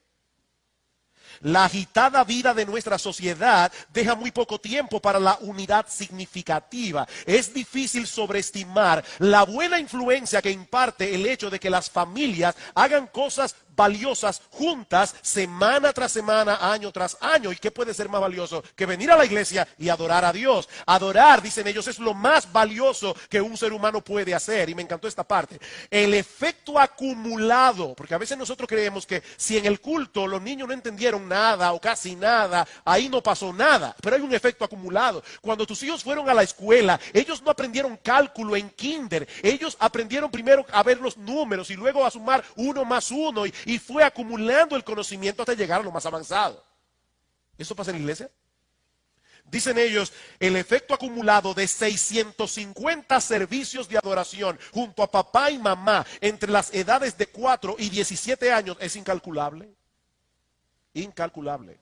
La agitada vida de nuestra sociedad deja muy poco tiempo para la unidad significativa. Es difícil sobreestimar la buena influencia que imparte el hecho de que las familias hagan cosas valiosas juntas semana tras semana, año tras año. ¿Y qué puede ser más valioso que venir a la iglesia y adorar a Dios? Adorar, dicen ellos, es lo más valioso que un ser humano puede hacer. Y me encantó esta parte. El efecto acumulado, porque a veces nosotros creemos que si en el culto los niños no entendieron nada o casi nada, ahí no pasó nada. Pero hay un efecto acumulado. Cuando tus hijos fueron a la escuela, ellos no aprendieron cálculo en kinder. Ellos aprendieron primero a ver los números y luego a sumar 1 más 1 y fue acumulando el conocimiento hasta llegar a lo más avanzado. ¿Eso pasa en la iglesia? Dicen ellos, el efecto acumulado de 650 servicios de adoración junto a papá y mamá entre las edades de 4 y 17 años es incalculable. Incalculable.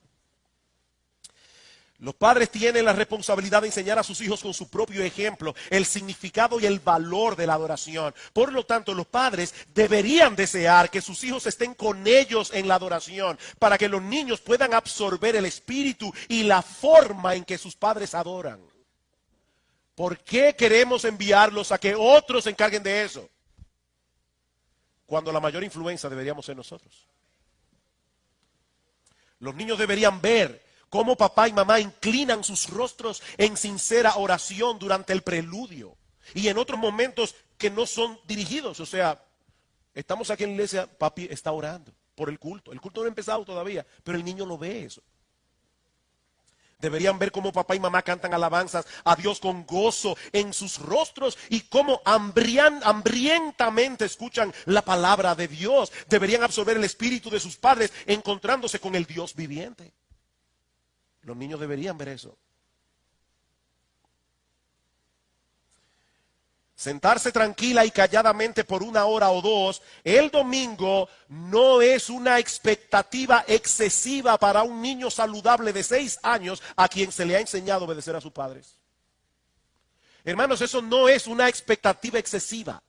Los padres tienen la responsabilidad de enseñar a sus hijos con su propio ejemplo el significado y el valor de la adoración. Por lo tanto, los padres deberían desear que sus hijos estén con ellos en la adoración para que los niños puedan absorber el espíritu y la forma en que sus padres adoran. ¿Por qué queremos enviarlos a que otros se encarguen de eso? Cuando la mayor influencia deberíamos ser nosotros. Los niños deberían ver cómo papá y mamá inclinan sus rostros en sincera oración durante el preludio y en otros momentos que no son dirigidos. O sea, estamos aquí en la iglesia, papi está orando por el culto. El culto no ha empezado todavía, pero el niño lo ve eso. Deberían ver cómo papá y mamá cantan alabanzas a Dios con gozo en sus rostros y cómo hambrientamente escuchan la palabra de Dios. Deberían absorber el espíritu de sus padres encontrándose con el Dios viviente. Los niños deberían ver eso. Sentarse tranquila y calladamente por 1 hora o 2 el domingo no es una expectativa excesiva para un niño saludable de 6 años a quien se le ha enseñado a obedecer a sus padres. Hermanos, eso no es una expectativa excesiva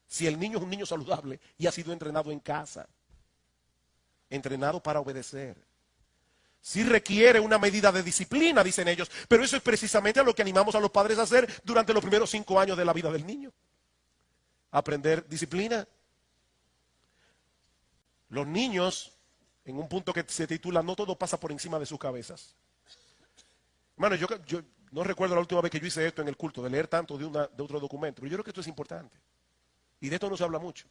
si el niño es un niño saludable y ha sido entrenado en casa, entrenado para obedecer. Sí requiere una medida de disciplina, dicen ellos, pero eso es precisamente a lo que animamos a los padres a hacer durante los primeros 5 años de la vida del niño. Aprender disciplina. Los niños, en un punto que se titula "No todo pasa por encima de sus cabezas". Hermano, yo no recuerdo la última vez que yo hice esto en el culto, de leer tanto de otro documento, pero yo creo que esto es importante. Y de esto no se habla mucho.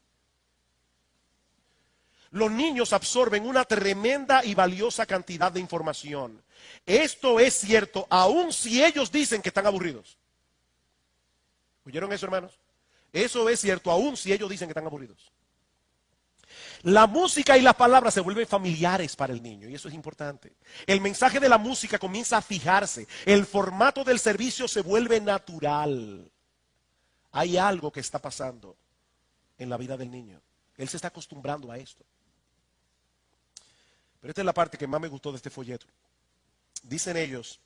Los niños absorben una tremenda y valiosa cantidad de información. Esto es cierto, aun si ellos dicen que están aburridos. ¿Oyeron eso, hermanos? Eso es cierto, aun si ellos dicen que están aburridos. La música y las palabras se vuelven familiares para el niño y eso es importante. El mensaje de la música comienza a fijarse. El formato del servicio se vuelve natural. Hay algo que está pasando en la vida del niño. Él se está acostumbrando a esto. Pero esta es la parte que más me gustó de este folleto. Dicen ellos,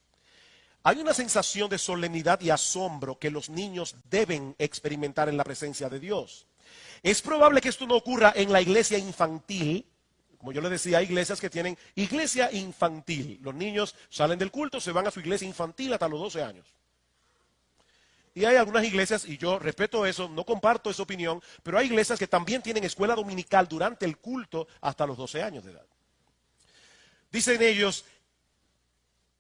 hay una sensación de solemnidad y asombro que los niños deben experimentar en la presencia de Dios. Es probable que esto no ocurra en la iglesia infantil, Como yo le decía, hay iglesias que tienen iglesia infantil. Los niños salen del culto, se van a su iglesia infantil hasta los 12 años. Y hay algunas iglesias, y yo respeto eso, no comparto esa opinión, pero hay iglesias que también tienen escuela dominical durante el culto hasta los 12 años de edad. Dicen ellos,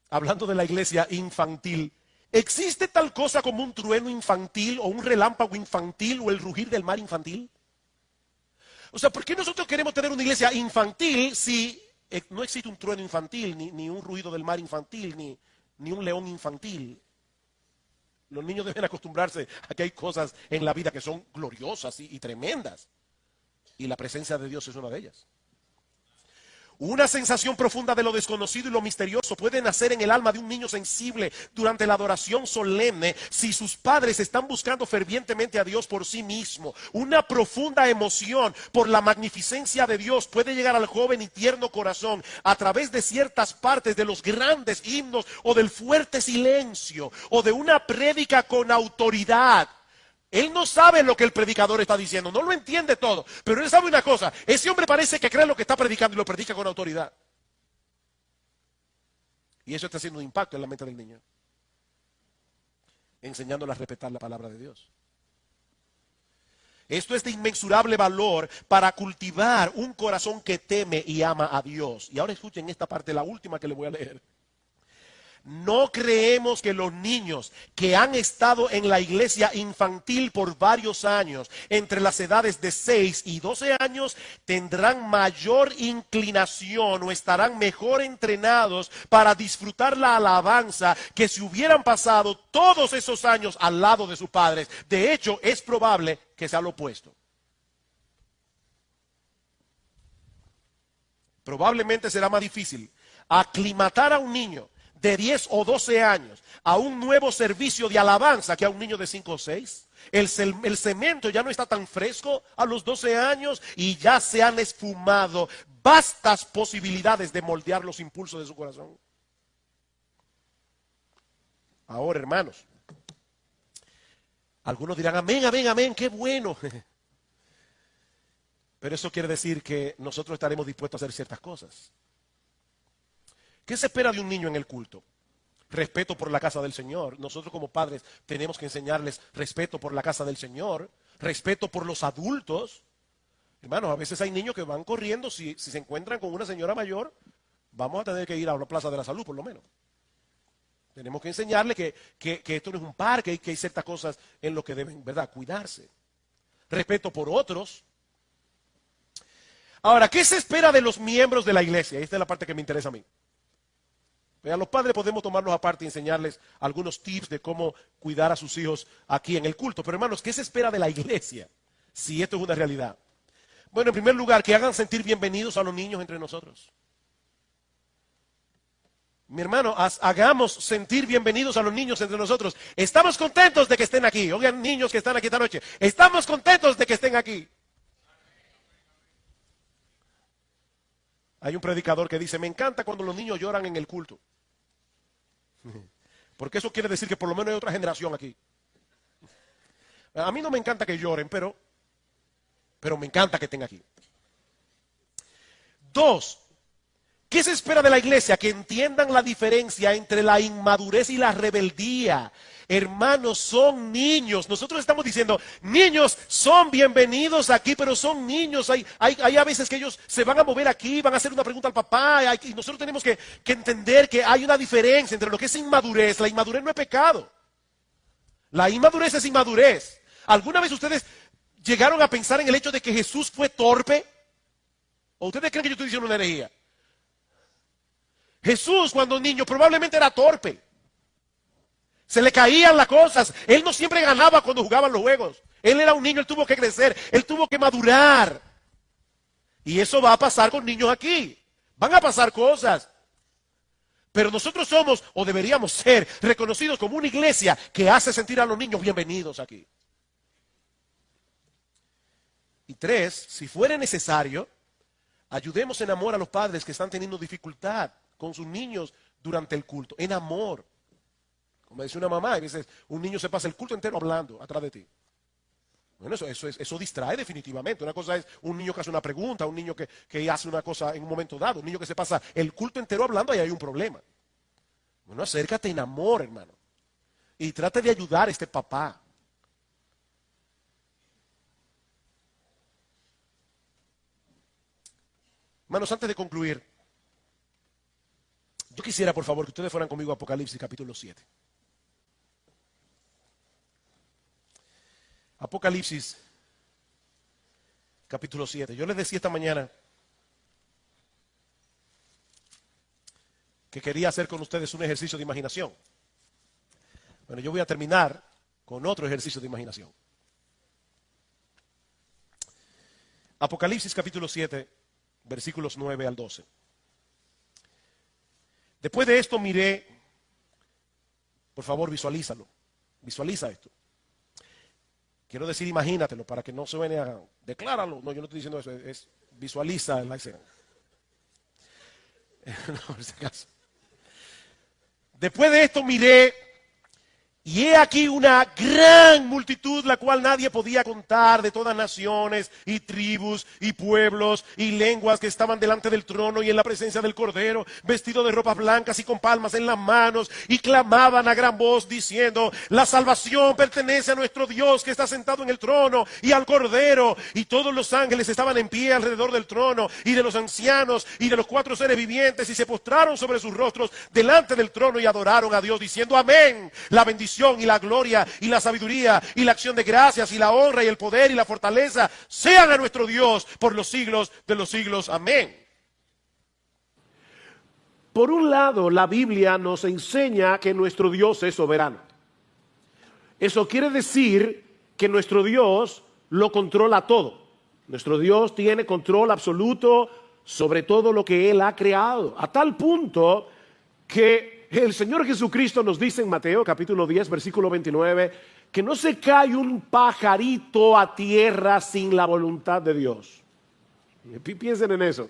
hablando de la iglesia infantil, ¿existe tal cosa como un trueno infantil o un relámpago infantil o el rugir del mar infantil? O sea, ¿por qué nosotros queremos tener una iglesia infantil si no existe un trueno infantil, ni un ruido del mar infantil, ni un león infantil? Los niños deben acostumbrarse a que hay cosas en la vida que son gloriosas y tremendas. Y la presencia de Dios es una de ellas. Una sensación profunda de lo desconocido y lo misterioso puede nacer en el alma de un niño sensible durante la adoración solemne si sus padres están buscando fervientemente a Dios por sí mismo. Una profunda emoción por la magnificencia de Dios puede llegar al joven y tierno corazón a través de ciertas partes de los grandes himnos o del fuerte silencio o de una prédica con autoridad. Él no sabe lo que el predicador está diciendo, no lo entiende todo, pero él sabe una cosa, ese hombre parece que cree lo que está predicando y lo predica con autoridad. Y eso está haciendo un impacto en la mente del niño, enseñándole a respetar la palabra de Dios. Esto es de inmensurable valor para cultivar un corazón que teme y ama a Dios. Y ahora escuchen esta parte, la última que le voy a leer. No creemos que los niños que han estado en la iglesia infantil por varios años, entre las edades de 6 y 12 años, tendrán mayor inclinación o estarán mejor entrenados para disfrutar la alabanza que si hubieran pasado todos esos años al lado de sus padres. De hecho, es probable que sea lo opuesto. Probablemente será más difícil aclimatar a un niño de 10 o 12 años a un nuevo servicio de alabanza que a un niño de 5 o 6. El cemento ya no está tan fresco a los 12 años y ya se han esfumado vastas posibilidades de moldear los impulsos de su corazón. Ahora, hermanos, algunos dirán, amén, amén, amén, qué bueno. Pero eso quiere decir que nosotros estaremos dispuestos a hacer ciertas cosas. ¿Qué se espera de un niño en el culto? Respeto por la casa del Señor. Nosotros como padres tenemos que enseñarles respeto por la casa del Señor, respeto por los adultos. Hermanos, a veces hay niños que van corriendo, si se encuentran con una señora mayor, vamos a tener que ir a la Plaza de la Salud por lo menos. Tenemos que enseñarle que esto no es un parque y que hay ciertas cosas en lo que deben, ¿verdad?, cuidarse. Respeto por otros. Ahora, ¿qué se espera de los miembros de la iglesia? Esta es la parte que me interesa a mí. A los padres podemos tomarlos aparte y enseñarles algunos tips de cómo cuidar a sus hijos aquí en el culto. Pero hermanos, ¿qué se espera de la iglesia si esto es una realidad? Bueno, en primer lugar, que hagan sentir bienvenidos a los niños entre nosotros. Mi hermano, hagamos sentir bienvenidos a los niños entre nosotros. Estamos contentos de que estén aquí. Oigan, niños que están aquí esta noche. Estamos contentos de que estén aquí. Hay un predicador que dice, me encanta cuando los niños lloran en el culto. Porque eso quiere decir que por lo menos hay otra generación aquí. A mí no me encanta que lloren, pero me encanta que estén aquí. 2, ¿qué se espera de la iglesia? Que entiendan la diferencia entre la inmadurez y la rebeldía. Hermanos, son niños. Nosotros estamos diciendo, niños son bienvenidos aquí, pero son niños. Hay a veces que ellos se van a mover aquí, van a hacer una pregunta al papá. Y nosotros tenemos que entender que hay una diferencia entre lo que es inmadurez. La inmadurez no es pecado. La inmadurez es inmadurez. ¿Alguna vez ustedes llegaron a pensar en el hecho de que Jesús fue torpe? ¿O ustedes creen que yo estoy diciendo una herejía? Jesús, cuando niño, probablemente era torpe. Se le caían las cosas. Él no siempre ganaba cuando jugaban los juegos. Él era un niño, él tuvo que crecer, él tuvo que madurar. Y eso va a pasar con niños aquí. Van a pasar cosas. Pero nosotros somos, o deberíamos ser, reconocidos como una iglesia que hace sentir a los niños bienvenidos aquí. Y 3, si fuera necesario, ayudemos en amor a los padres que están teniendo dificultad con sus niños durante el culto. En amor. Como decía una mamá, a veces un niño se pasa el culto entero hablando atrás de ti. Bueno, eso distrae definitivamente. Una cosa es un niño que hace una pregunta, un niño que hace una cosa en un momento dado, un niño que se pasa el culto entero hablando y hay un problema. Bueno, acércate en amor, hermano. Y trate de ayudar a este papá. Hermanos, antes de concluir, yo quisiera, por favor, que ustedes fueran conmigo a Apocalipsis capítulo 7. Apocalipsis capítulo 7. Yo les decía esta mañana que quería hacer con ustedes un ejercicio de imaginación. Bueno, yo voy a terminar con otro ejercicio de imaginación. Apocalipsis capítulo 7, versículos 9 al 12. Después de esto miré, por favor visualízalo, visualiza esto. Quiero decir imagínatelo para que no se viene a decláralo. No, yo no estoy diciendo eso, es visualiza la escena. No, en ese caso. Después de esto miré, y he aquí una gran multitud, la cual nadie podía contar, de todas naciones y tribus y pueblos y lenguas, que estaban delante del trono y en la presencia del Cordero, vestidos de ropas blancas y con palmas en las manos, y clamaban a gran voz diciendo: la salvación pertenece a nuestro Dios, que está sentado en el trono, y al Cordero. Y todos los ángeles estaban en pie alrededor del trono y de los ancianos y de los 4 seres vivientes, y se postraron sobre sus rostros delante del trono y adoraron a Dios diciendo: amén. La bendición y la gloria y la sabiduría y la acción de gracias y la honra y el poder y la fortaleza sean a nuestro Dios por los siglos de los siglos. Amén. Por un lado, la Biblia nos enseña que nuestro Dios es soberano. Eso quiere decir que nuestro Dios lo controla todo. Nuestro Dios tiene control absoluto sobre todo lo que Él ha creado, a tal punto que el Señor Jesucristo nos dice en Mateo capítulo 10, versículo 29, que no se cae un pajarito a tierra sin la voluntad de Dios. Piensen en eso.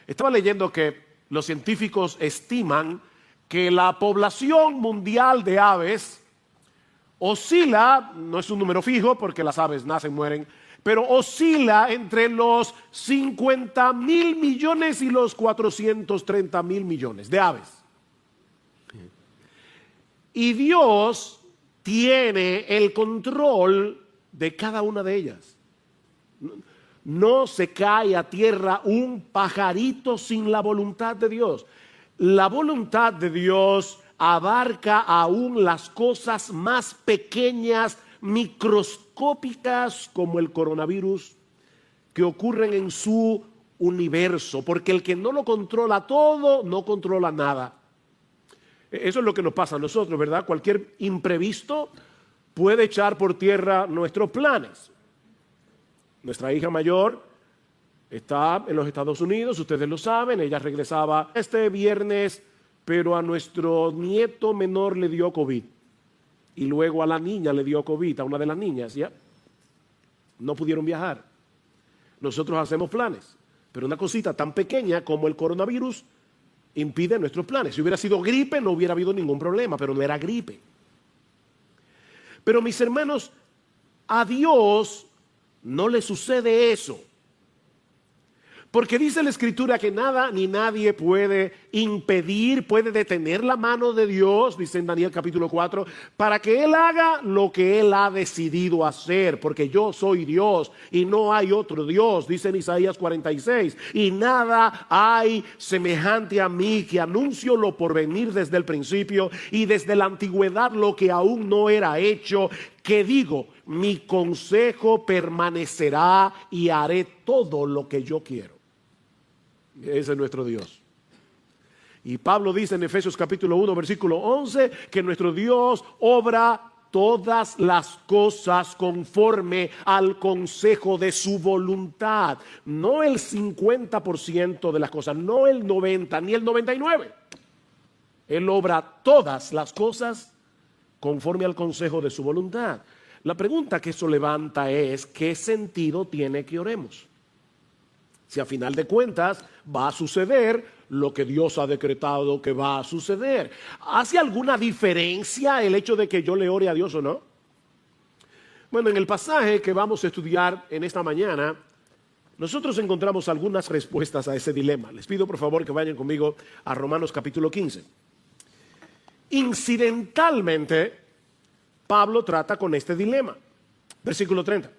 Estaba leyendo que los científicos estiman que la población mundial de aves oscila, no es un número fijo porque las aves nacen, mueren, pero oscila entre los 50,000 millones y los 430,000 millones de aves. Y Dios tiene el control de cada una de ellas. No se cae a tierra un pajarito sin la voluntad de Dios. La voluntad de Dios abarca aún las cosas más pequeñas, microscópicas, como el coronavirus, que ocurren en su universo, porque el que no lo controla todo, no controla nada. Eso es lo que nos pasa a nosotros, ¿verdad? Cualquier imprevisto puede echar por tierra nuestros planes. Nuestra hija mayor está en los Estados Unidos, ustedes lo saben, ella regresaba este viernes, pero a nuestro nieto menor le dio COVID. Y luego a la niña le dio COVID, a una de las niñas, ¿ya? No pudieron viajar. Nosotros hacemos planes, pero una cosita tan pequeña como el coronavirus impide nuestros planes. Si hubiera sido gripe no hubiera habido ningún problema, pero no era gripe. Pero mis hermanos, a Dios no le sucede eso. Porque dice la Escritura que nada ni nadie puede impedir, puede detener la mano de Dios, dice en Daniel capítulo 4, para que Él haga lo que Él ha decidido hacer, porque yo soy Dios y no hay otro Dios, dice en Isaías 46, y nada hay semejante a mí, que anuncio lo por venir desde el principio y desde la antigüedad lo que aún no era hecho, que digo, mi consejo permanecerá y haré todo lo que yo quiero. Ese es nuestro Dios. Y Pablo dice en Efesios capítulo 1 versículo 11 que nuestro Dios obra todas las cosas conforme al consejo de su voluntad. No el 50% de las cosas, no el 90 ni el 99. Él obra todas las cosas conforme al consejo de su voluntad. La pregunta que eso levanta es: ¿qué sentido tiene que oremos? Si a final de cuentas va a suceder lo que Dios ha decretado que va a suceder. ¿Hace alguna diferencia el hecho de que yo le ore a Dios o no? Bueno, en el pasaje que vamos a estudiar en esta mañana, nosotros encontramos algunas respuestas a ese dilema. Les pido por favor que vayan conmigo a Romanos capítulo 15. Incidentalmente, Pablo trata con este dilema. Versículo 30.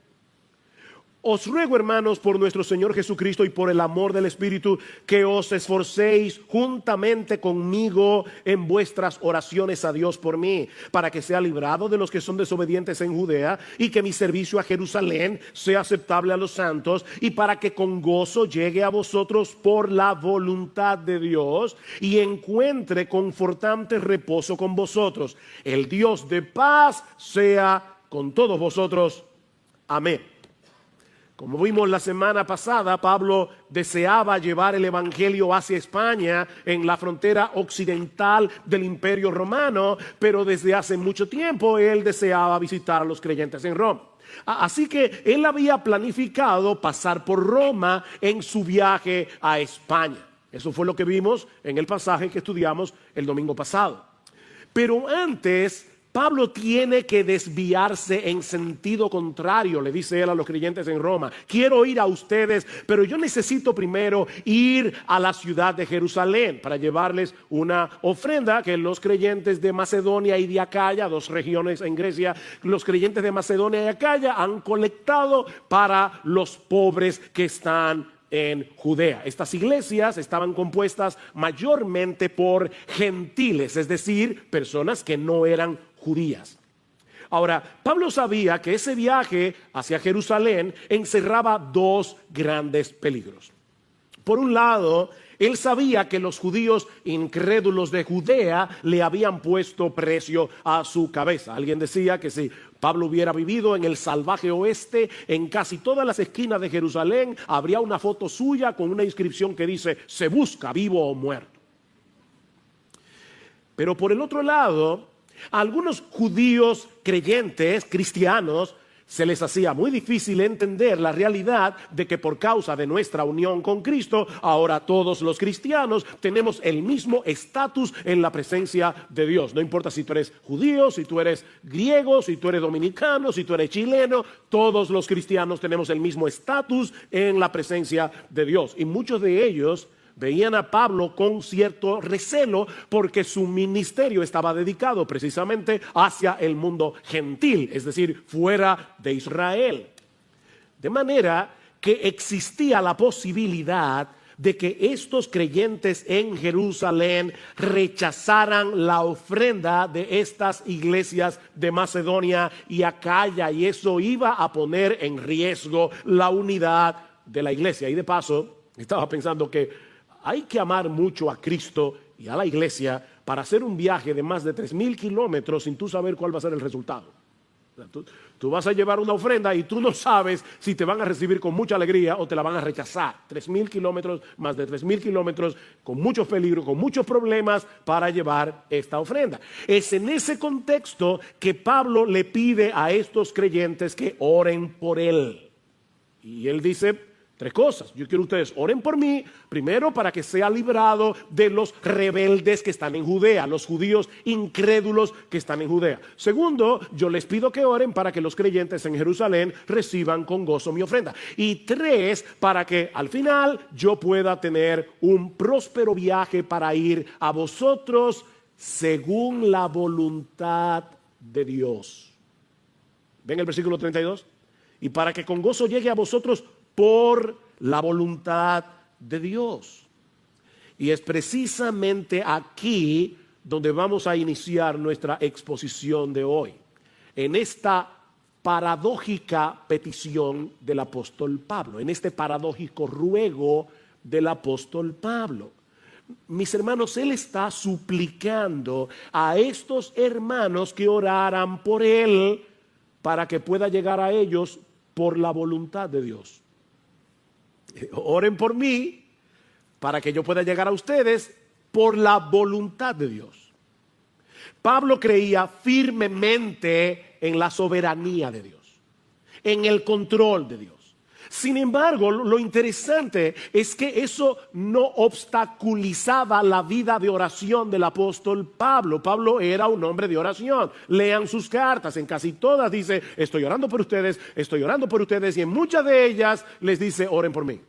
Os ruego, hermanos, por nuestro Señor Jesucristo y por el amor del Espíritu, que os esforcéis juntamente conmigo en vuestras oraciones a Dios por mí, para que sea librado de los que son desobedientes en Judea, y que mi servicio a Jerusalén sea aceptable a los santos, y para que con gozo llegue a vosotros por la voluntad de Dios, y encuentre confortante reposo con vosotros. El Dios de paz sea con todos vosotros. Amén. Como vimos la semana pasada, Pablo deseaba llevar el evangelio hacia España, en la frontera occidental del Imperio Romano, pero desde hace mucho tiempo él deseaba visitar a los creyentes en Roma. Así que él había planificado pasar por Roma en su viaje a España. Eso fue lo que vimos en el pasaje que estudiamos el domingo pasado. Pero antes, Pablo tiene que desviarse en sentido contrario, le dice él a los creyentes en Roma. Quiero ir a ustedes, pero yo necesito primero ir a la ciudad de Jerusalén para llevarles una ofrenda que los creyentes de Macedonia y de Acaya, dos regiones en Grecia, los creyentes de Macedonia y Acaya han colectado para los pobres que están en Judea. Estas iglesias estaban compuestas mayormente por gentiles, es decir, personas que no eran judías. Ahora, Pablo sabía que ese viaje hacia Jerusalén encerraba dos grandes peligros. Por un lado, él sabía que los judíos incrédulos de Judea le habían puesto precio a su cabeza. Alguien decía que si Pablo hubiera vivido en el salvaje oeste, en casi todas las esquinas de Jerusalén habría una foto suya con una inscripción que dice: se busca vivo o muerto. Pero por el otro lado, a algunos judíos creyentes, cristianos, se les hacía muy difícil entender la realidad de que por causa de nuestra unión con Cristo, ahora todos los cristianos tenemos el mismo estatus en la presencia de Dios. No importa si tú eres judío, si tú eres griego, si tú eres dominicano, si tú eres chileno, todos los cristianos tenemos el mismo estatus en la presencia de Dios. Y muchos de ellos veían a Pablo con cierto recelo porque su ministerio estaba dedicado precisamente hacia el mundo gentil, es decir, fuera de Israel. De manera que existía la posibilidad de que estos creyentes en Jerusalén rechazaran la ofrenda de estas iglesias de Macedonia y Acaya, y eso iba a poner en riesgo la unidad de la iglesia. Y de paso, estaba pensando que hay que amar mucho a Cristo y a la iglesia para hacer un viaje de más de 3,000 kilómetros sin tú saber cuál va a ser el resultado. O sea, tú vas a llevar una ofrenda y tú no sabes si te van a recibir con mucha alegría o te la van a rechazar. 3,000 kilómetros, más de 3,000 kilómetros, con muchos peligros, con muchos problemas para llevar esta ofrenda. Es en ese contexto que Pablo le pide a estos creyentes que oren por él. Y él dice 3 cosas. Yo quiero que ustedes oren por mí, primero para que sea librado de los rebeldes que están en Judea, los judíos incrédulos que están en Judea. Segundo, yo les pido que oren para que los creyentes en Jerusalén reciban con gozo mi ofrenda. Y 3, para que al final yo pueda tener un próspero viaje para ir a vosotros según la voluntad de Dios. ¿Ven el versículo 32? Y para que con gozo llegue a vosotros por la voluntad de Dios. Y es precisamente aquí donde vamos a iniciar nuestra exposición de hoy, en esta paradójica petición del apóstol Pablo, en este paradójico ruego del apóstol Pablo. Mis hermanos, él está suplicando a estos hermanos que oraran por él para que pueda llegar a ellos por la voluntad de Dios. Oren por mí para que yo pueda llegar a ustedes por la voluntad de Dios. Pablo creía firmemente en la soberanía de Dios, en el control de Dios. Sin embargo, lo interesante es que eso no obstaculizaba la vida de oración del apóstol Pablo. Pablo era un hombre de oración. Lean sus cartas, en casi todas dice, estoy orando por ustedes, y en muchas de ellas les dice, oren por mí.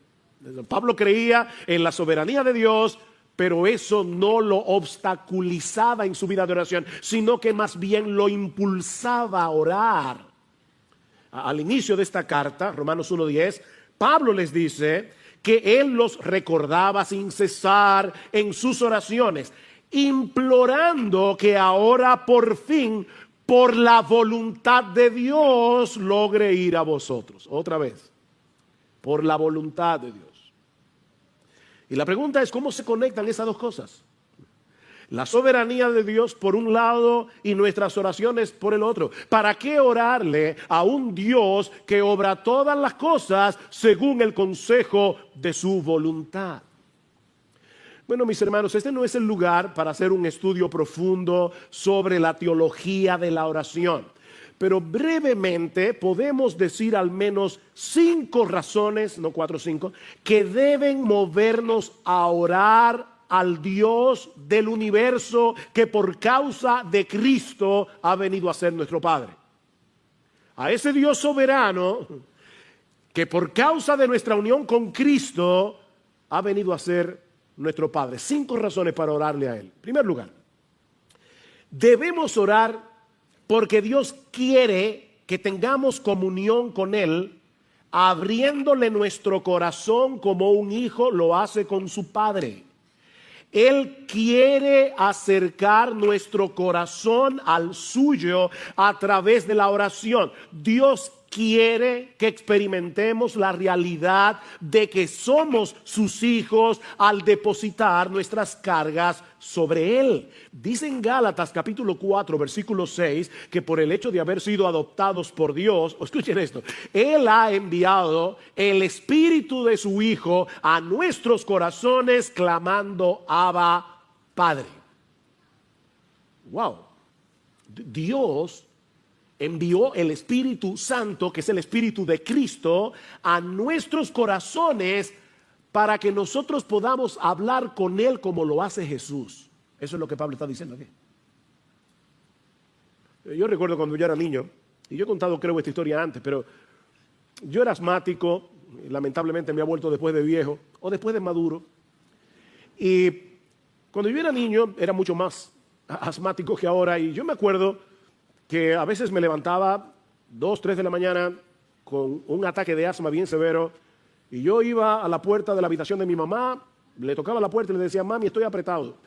Pablo creía en la soberanía de Dios, pero eso no lo obstaculizaba en su vida de oración, sino que más bien lo impulsaba a orar. Al inicio de esta carta, Romanos 1:10, Pablo les dice que él los recordaba sin cesar en sus oraciones, implorando que ahora por fin, por la voluntad de Dios, logre ir a vosotros. Otra vez, por la voluntad de Dios. Y la pregunta es, ¿cómo se conectan esas dos cosas? La soberanía de Dios por un lado y nuestras oraciones por el otro. ¿Para qué orarle a un Dios que obra todas las cosas según el consejo de su voluntad? Bueno, mis hermanos, este no es el lugar para hacer un estudio profundo sobre la teología de la oración. Pero brevemente podemos decir al menos 5 razones, no 4 o 5, que deben movernos a orar al Dios del universo que por causa de Cristo ha venido a ser nuestro Padre. A ese Dios soberano que por causa de nuestra unión con Cristo ha venido a ser nuestro Padre. 5 razones para orarle a Él. En primer lugar, debemos orar porque Dios quiere que tengamos comunión con Él, abriéndole nuestro corazón como un hijo lo hace con su padre. Él quiere acercar nuestro corazón al suyo a través de la oración. Dios quiere que experimentemos la realidad de que somos sus hijos al depositar nuestras cargas sobre Él. Dice en Gálatas capítulo 4 versículo 6 que por el hecho de haber sido adoptados por Dios, escuchen esto, Él ha enviado el Espíritu de su Hijo a nuestros corazones clamando Abba, Padre. Wow. Dios envió el Espíritu Santo, que es el Espíritu de Cristo, a nuestros corazones para que nosotros podamos hablar con Él como lo hace Jesús. Eso es lo que Pablo está diciendo aquí. Yo recuerdo cuando yo era niño, y yo he contado creo esta historia antes, pero yo era asmático, y lamentablemente me ha vuelto después de viejo, o después de maduro, y cuando yo era niño era mucho más asmático que ahora, y yo me acuerdo que a veces me levantaba 2, 3 de la mañana con un ataque de asma bien severo y yo iba a la puerta de la habitación de mi mamá, le tocaba la puerta y le decía, mami, estoy apretado.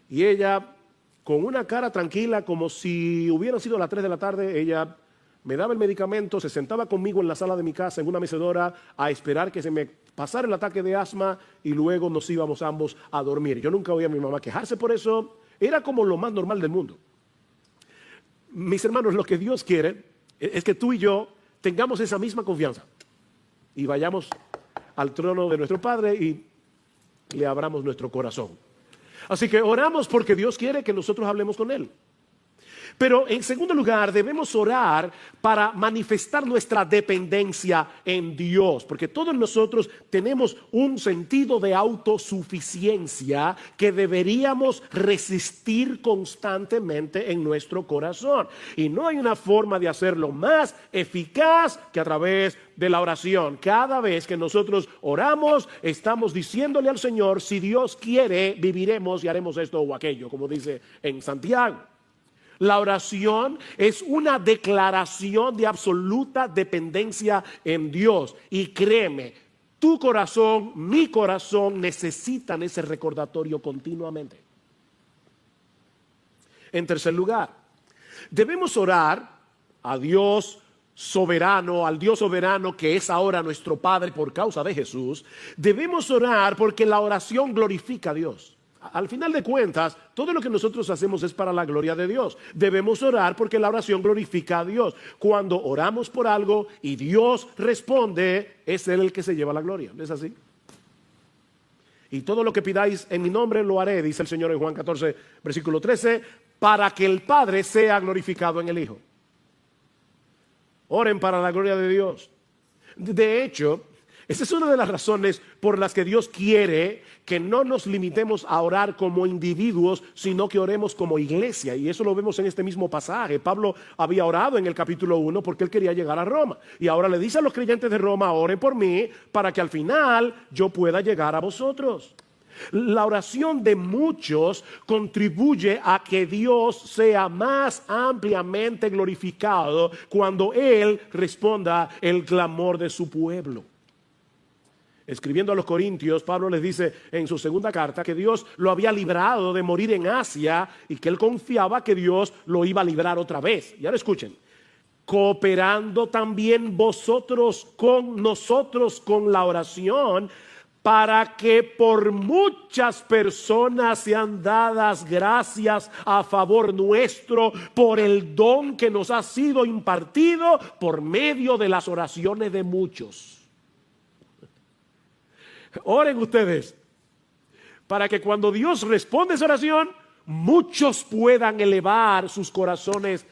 Y ella, con una cara tranquila, como si hubieran sido las 3 de la tarde, ella me daba el medicamento, se sentaba conmigo en la sala de mi casa, en una mecedora, a esperar que se me pasara el ataque de asma y luego nos íbamos ambos a dormir. Yo nunca oía a mi mamá quejarse por eso, era como lo más normal del mundo. Mis hermanos, lo que Dios quiere es que tú y yo tengamos esa misma confianza y vayamos al trono de nuestro Padre y le abramos nuestro corazón. Así que oramos porque Dios quiere que nosotros hablemos con Él. Pero en segundo lugar, debemos orar para manifestar nuestra dependencia en Dios, porque todos nosotros tenemos un sentido de autosuficiencia que deberíamos resistir constantemente en nuestro corazón. Y no hay una forma de hacerlo más eficaz que a través de la oración. Cada vez que nosotros oramos, estamos diciéndole al Señor, si Dios quiere, viviremos y haremos esto o aquello, como dice en Santiago. La oración es una declaración de absoluta dependencia en Dios. Y créeme, tu corazón, mi corazón necesitan ese recordatorio continuamente. En tercer lugar, debemos orar a Dios soberano, al Dios soberano que es ahora nuestro Padre por causa de Jesús. Debemos orar porque la oración glorifica a Dios. Al final de cuentas, todo lo que nosotros hacemos es para la gloria de Dios. Debemos orar porque la oración glorifica a Dios. Cuando oramos por algo y Dios responde, es Él el que se lleva la gloria. ¿No es así? Y todo lo que pidáis en mi nombre lo haré, dice el Señor en Juan 14, versículo 13, para que el Padre sea glorificado en el Hijo. Oren para la gloria de Dios. De hecho, esa es una de las razones por las que Dios quiere que no nos limitemos a orar como individuos, sino que oremos como iglesia. Y eso lo vemos en este mismo pasaje. Pablo había orado en el capítulo 1 porque él quería llegar a Roma. Y ahora le dice a los creyentes de Roma, oren por mí para que al final yo pueda llegar a vosotros. La oración de muchos contribuye a que Dios sea más ampliamente glorificado cuando Él responda el clamor de su pueblo. Escribiendo a los Corintios, Pablo les dice en su segunda carta que Dios lo había librado de morir en Asia y que él confiaba que Dios lo iba a librar otra vez. Y ahora escuchen, cooperando también vosotros con nosotros con la oración, para que por muchas personas sean dadas gracias a favor nuestro por el don que nos ha sido impartido por medio de las oraciones de muchos. Oren ustedes para que cuando Dios responde esa oración, muchos puedan elevar sus corazones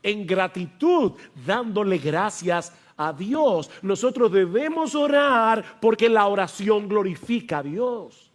en gratitud, dándole gracias a Dios. Nosotros debemos orar porque la oración glorifica a Dios.